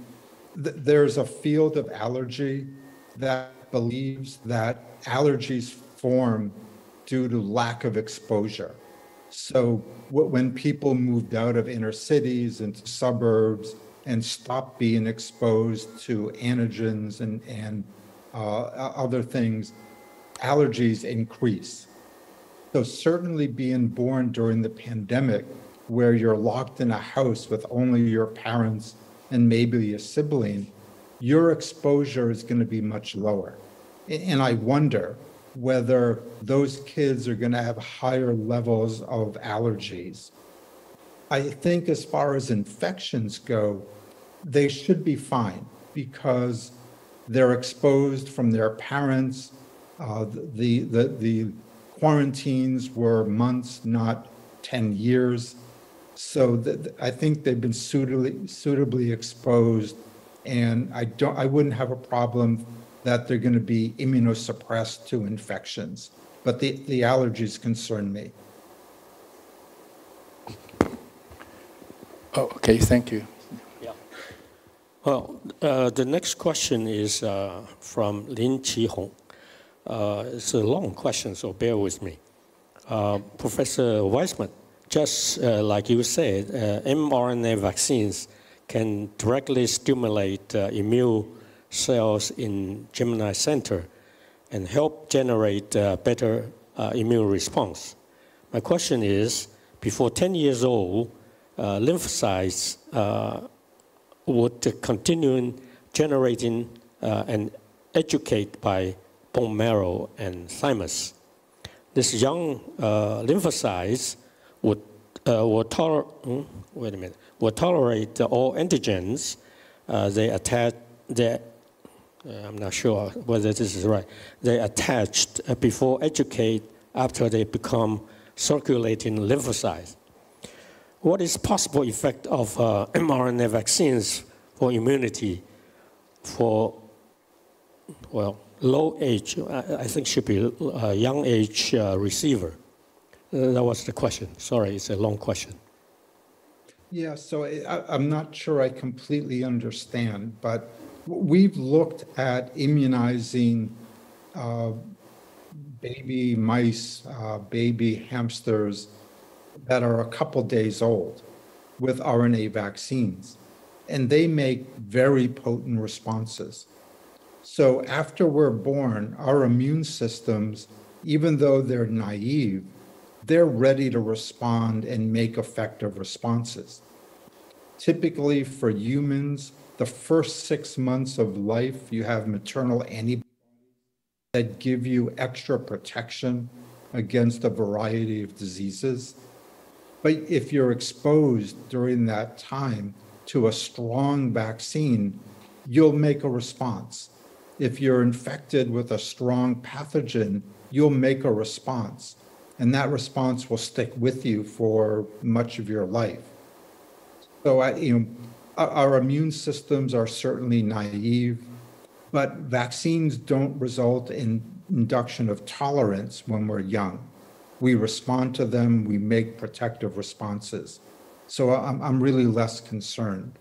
there's a field of allergy that believes that allergies form due to lack of exposure. So when people moved out of inner cities into suburbs and stopped being exposed to antigens and other things, allergies increase. So certainly being born during the pandemic, where you're locked in a house with only your parents and maybe a sibling, your exposure is going to be much lower. And I wonder whether those kids are going to have higher levels of allergies. I think as far as infections go, they should be fine because they're exposed from their parents. The quarantines were months, not 10 years. So I think they've been suitably exposed, and I wouldn't have a problem that they're going to be immunosuppressed to infections. But the allergies concern me. Oh, okay, thank you. Yeah. Well, the next question is from Lin Qihong. It's a long question, so bear with me. Professor Weissman, just like you said, mRNA vaccines can directly stimulate immune cells in Gemini Center and help generate better immune response. My question is, before 10 years old, lymphocytes would continue generating and educate by bone marrow and thymus. This young lymphocytes would tolerate all antigens. I'm not sure whether this is right. They attached before educate after they become circulating lymphocytes. What is possible effect of mRNA vaccines for immunity for, well, low age, I think should be a young age receiver? That was the question. Sorry, it's a long question. Yeah, so I'm not sure I completely understand, but we've looked at immunizing baby mice, baby hamsters that are a couple days old with RNA vaccines, and they make very potent responses. So after we're born, our immune systems, even though they're naive, they're ready to respond and make effective responses. Typically for humans, the first 6 months of life, you have maternal antibodies that give you extra protection against a variety of diseases. But if you're exposed during that time to a strong vaccine, you'll make a response. If you're infected with a strong pathogen, you'll make a response. And that response will stick with you for much of your life. So our immune systems are certainly naive, but vaccines don't result in induction of tolerance when we're young. We respond to them, we make protective responses. So I'm really less concerned.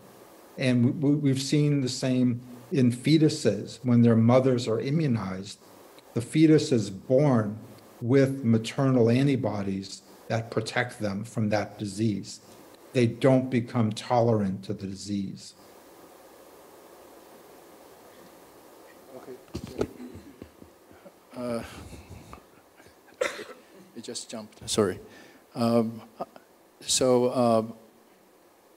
And we've seen the same in fetuses. When their mothers are immunized, the fetus is born with maternal antibodies that protect them from that disease. They don't become tolerant to the disease. Okay. It just jumped, sorry.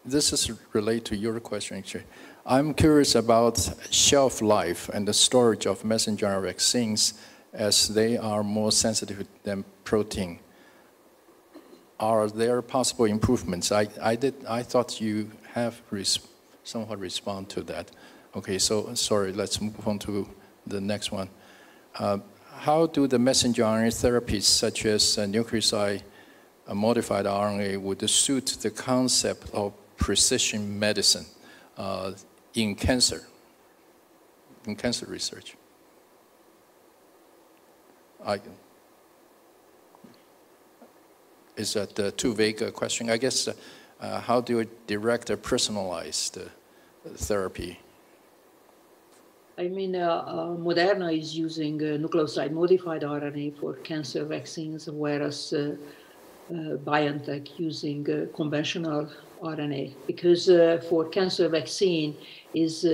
This is related to your question, actually. I'm curious about shelf life and the storage of messenger RNA vaccines as they are more sensitive than protein. Are there possible improvements? I thought you have somewhat respond to that. Okay, so sorry, let's move on to the next one. How do the messenger RNA therapies such as nucleoside modified RNA would suit the concept of precision medicine in cancer research? Is that too vague a question? I guess, how do you direct a personalized therapy? I mean, Moderna is using nucleoside-modified RNA for cancer vaccines, whereas BioNTech using conventional RNA. Because for cancer vaccine is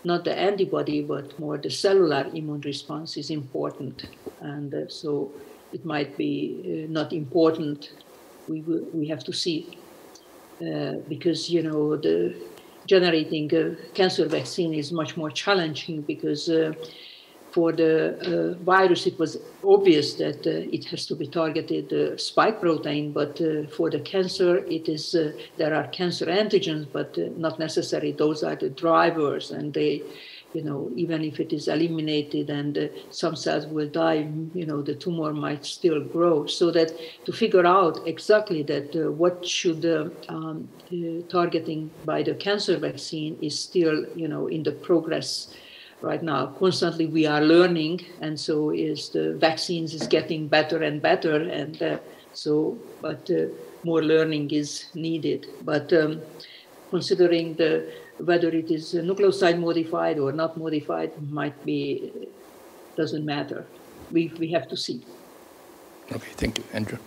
not the antibody, but more the cellular immune response is important. And so it might be not important. We have to see. Because, you know, the generating a cancer vaccine is much more challenging because for the virus, it was obvious that it has to be targeted spike protein, but for the cancer, it is, there are cancer antigens, but not necessarily those are the drivers, and they, you know, even if it is eliminated and some cells will die, you know, the tumor might still grow. So that to figure out exactly that what should targeting by the cancer vaccine is still, you know, in the progress right now. Constantly we are learning, and so is the vaccines is getting better and better, and but more learning is needed. But considering whether it is nucleoside modified or not modified might be, doesn't matter. We have to see. Okay, thank you. Andrew.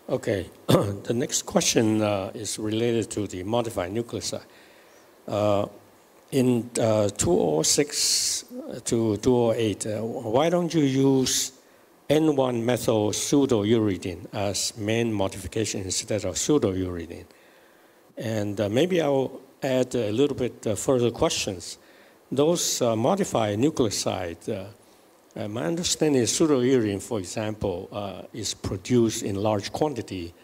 Okay, the next question is related to the modified nucleoside. In 206 to 208, why don't you use N1-methyl pseudouridine as main modification instead of pseudouridine? And maybe I'll add a little bit further questions. Those modified nucleosides, my understanding is pseudouridine, for example, is produced in large quantity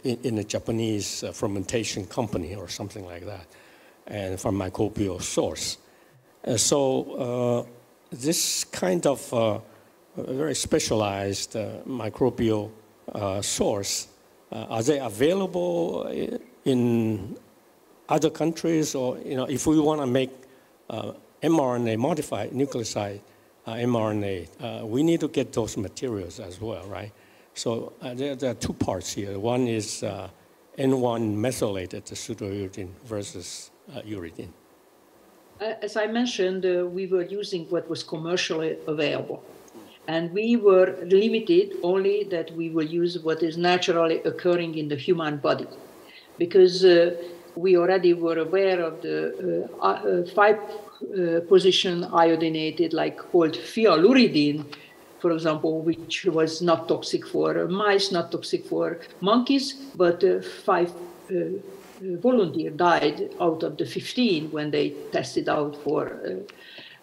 in a Japanese fermentation company or something like that, and from microbial source. So this kind of very specialized microbial source, are they available in other countries? Or, you know, if we want to make mRNA modified nucleoside mRNA, we need to get those materials as well, right? So there are two parts here. One is N1 methylated pseudouridine versus uridine. As I mentioned, we were using what was commercially available. And we were limited only that we will use what is naturally occurring in the human body. Because we already were aware of the 5-position iodinated, like called phyluridine, for example, which was not toxic for mice, not toxic for monkeys, but 5 volunteers died out of the 15 when they tested out for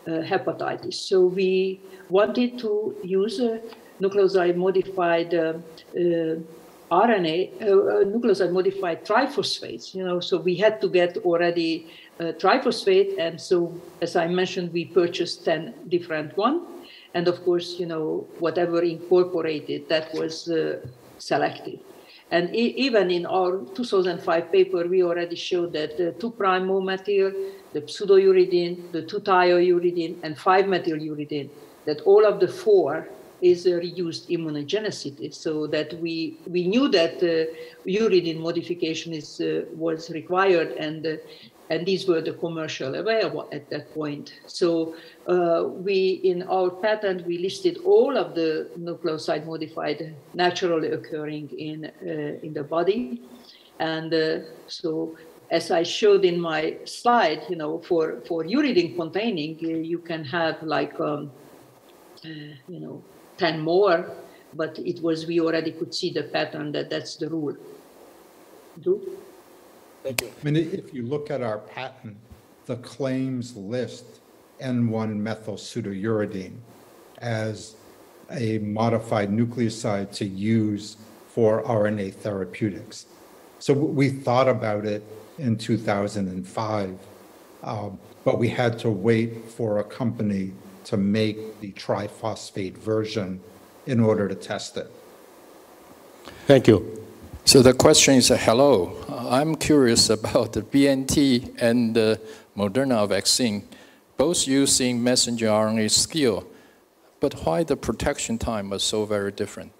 hepatitis. So we wanted to use nucleoside-modified RNA, nucleoside-modified triphosphates, you know, so we had to get already triphosphate, and so, as I mentioned, we purchased 10 different ones, and of course, you know, whatever incorporated, that was selected. And even in our 2005 paper, we already showed that the 2'-O material, the pseudouridine, the 2'-thiouridine, and 5-methyluridine, that all of the 4 is reduced immunogenicity, so that we knew that uridine modification was required, and these were the commercial available at that point. So in our patent, we listed all of the nucleoside modified naturally occurring in the body. And so as I showed in my slide, you know, for uridine containing, you can have like, you know, 10 more, but we already could see the pattern that that's the rule. Thank you. I mean, if you look at our patent, the claims list N1-methyl pseudouridine as a modified nucleoside to use for RNA therapeutics. So we thought about it in 2005, but we had to wait for a company to make the triphosphate version in order to test it. Thank you. So the question is, hello, I'm curious about the BNT and the Moderna vaccine, both using messenger RNA skill, but why the protection time was so very different?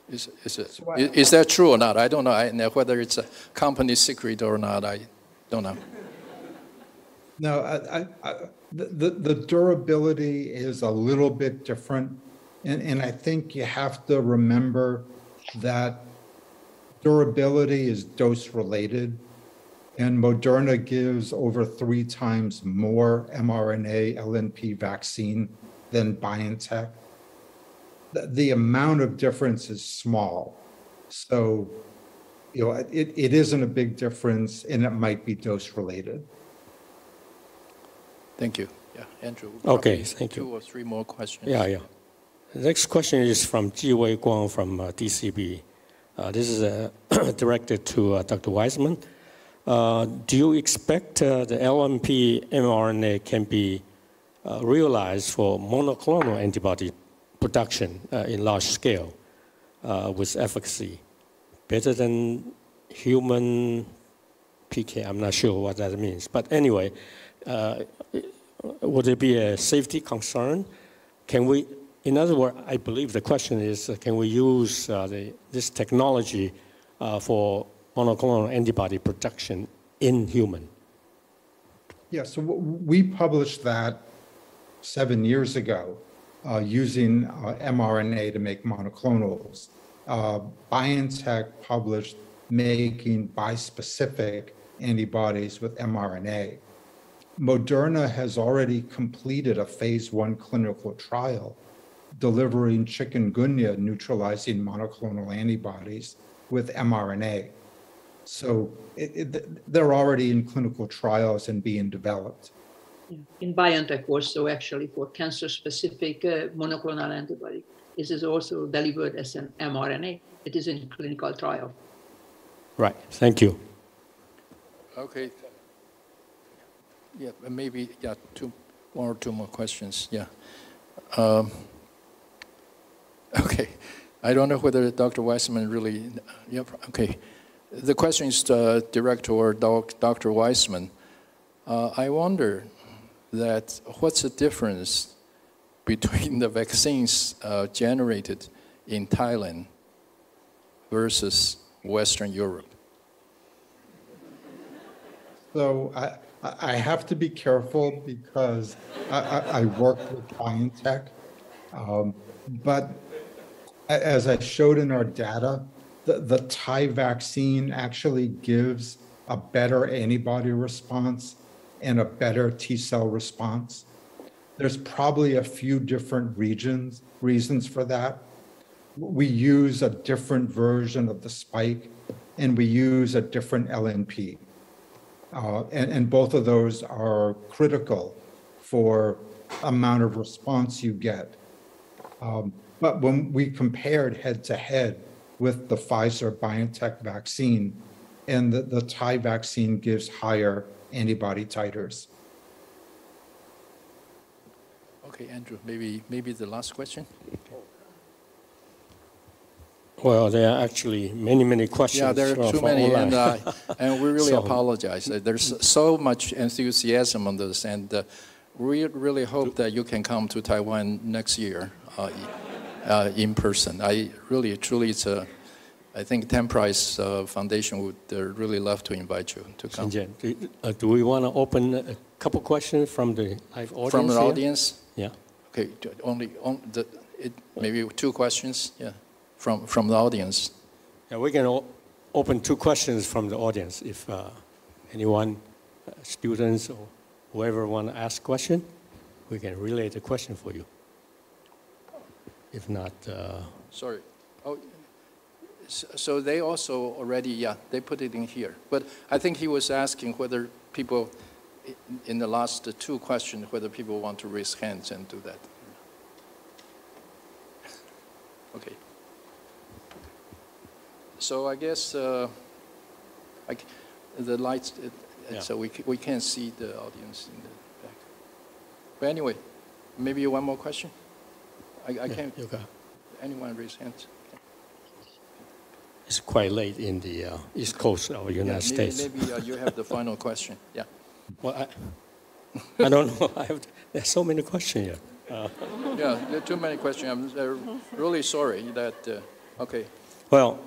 Is that true or not? I don't know. Whether it's a company secret or not, I don't know. No, the durability is a little bit different. And I think you have to remember that durability is dose related. And Moderna gives over 3 times more mRNA LNP vaccine than BioNTech. The amount of difference is small. So, it isn't a big difference, and it might be dose related. Thank you. Yeah, Andrew. Okay, thank you. 2 or 3 more questions. Yeah. The next question is from Jiwei Guang from DCB. This is directed to Dr. Weissman. Do you expect the LNP mRNA can be realized for monoclonal antibody production in large scale with efficacy better than human PK? I'm not sure what that means. But anyway, would it be a safety concern? Can we, in other words, I believe the question is, can we use this technology for monoclonal antibody production in human? Yeah, so we published that 7 years ago using mRNA to make monoclonals. BioNTech published making bispecific antibodies with mRNA. Moderna has already completed a phase 1 clinical trial delivering chikungunya neutralizing monoclonal antibodies with mRNA. So they're already in clinical trials and being developed. In BioNTech also, actually, for cancer-specific monoclonal antibody, this is also delivered as an mRNA. It is in clinical trial. Right, thank you. Okay. Yeah, maybe 1 or 2 more questions. Yeah. Okay. I don't know whether Dr. Weissman really. Yeah. Okay. The question is direct toward Dr. Weissman. I wonder that what's the difference between the vaccines generated in Thailand versus Western Europe? So I have to be careful because I work with BioNTech, but as I showed in our data, the Thai vaccine actually gives a better antibody response and a better T-cell response. There's probably a few different reasons for that. We use a different version of the spike, and we use a different LNP. And both of those are critical for amount of response you get. But when we compared head-to-head with the Pfizer-BioNTech vaccine, and the Thai vaccine gives higher antibody titers. Okay, Andrew, maybe the last question. Well, there are actually many questions. Yeah, there are too many, and we really apologize. There's so much enthusiasm on this, and we really hope that you can come to Taiwan next year in person. Truly, I think Tang Price Foundation would really love to invite you to come. Do we want to open a couple questions from the live audience? From the audience? Yeah. Okay, maybe 2 questions. Yeah. From the audience. Yeah, we can open 2 questions from the audience. If anyone, students or whoever want to ask a question, we can relay the question for you. If not... Sorry. Oh, so they also already, they put it in here. But I think he was asking whether people, in the last 2 questions, whether people want to raise hands and do that. Okay. So I guess the lights, so we can't see the audience in the back. But anyway, maybe 1 more question? I can't. Anyone raise hands? It's quite late in the East Coast of the United States. Maybe you have the final question. Yeah. Well, I don't know. There's so many questions here. Yeah, there are too many questions. I'm really sorry that. Okay. Well,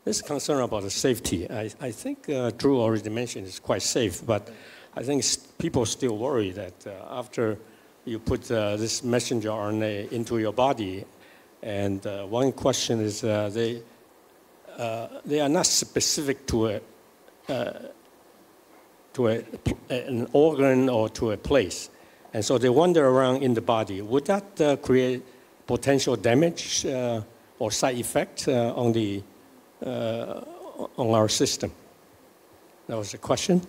this concern about the safety, I think Drew already mentioned it's quite safe, but I think people still worry that after you put this messenger RNA into your body, and one question is they are not specific to an organ or to a place. And so they wander around in the body. Would that create potential damage or side effect on our system? That was the question.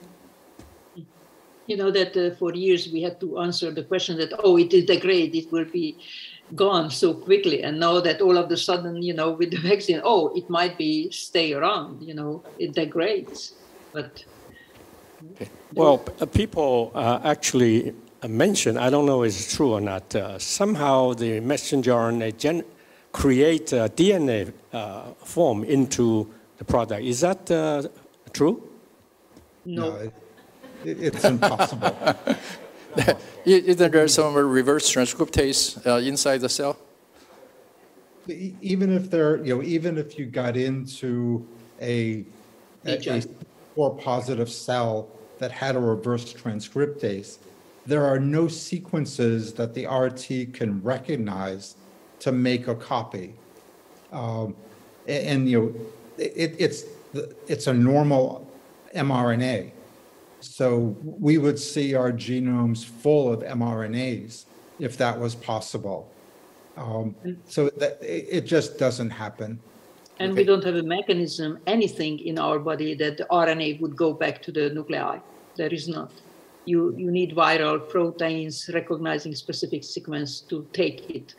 You know that for years we had to answer the question that, oh, it will degrade, it will be gone so quickly. And now that all of a sudden, you know, with the vaccine, oh, it might be stay around, you know, it degrades. But okay. Well, people actually mention, I don't know if it's true or not, somehow the messenger RNA create a DNA form into the product. Is that true? No. It's impossible. Isn't there some reverse transcriptase inside the cell? Even if even if you got into a positive cell that had a reverse transcriptase, there are no sequences that the RT can recognize to make a copy. It's a normal mRNA. So we would see our genomes full of mRNAs if that was possible. So that it just doesn't happen. And we don't have a mechanism, anything in our body that the RNA would go back to the nuclei. There is not. You need viral proteins recognizing specific sequence to take it.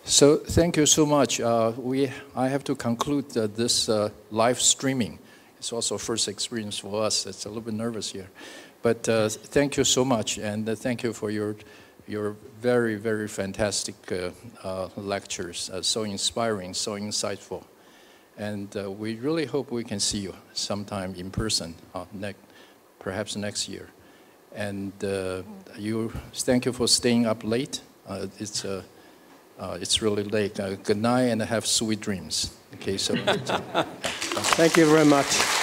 So thank you so much. I have to conclude this live streaming. It's also first experience for us. It's a little bit nervous here. But thank you so much. And thank you for your very, very fantastic lectures. So inspiring, so insightful. And we really hope we can see you sometime in person, perhaps next year. And thank you for staying up late. It's really late. Good night and have sweet dreams. Okay, so. Thank you very much.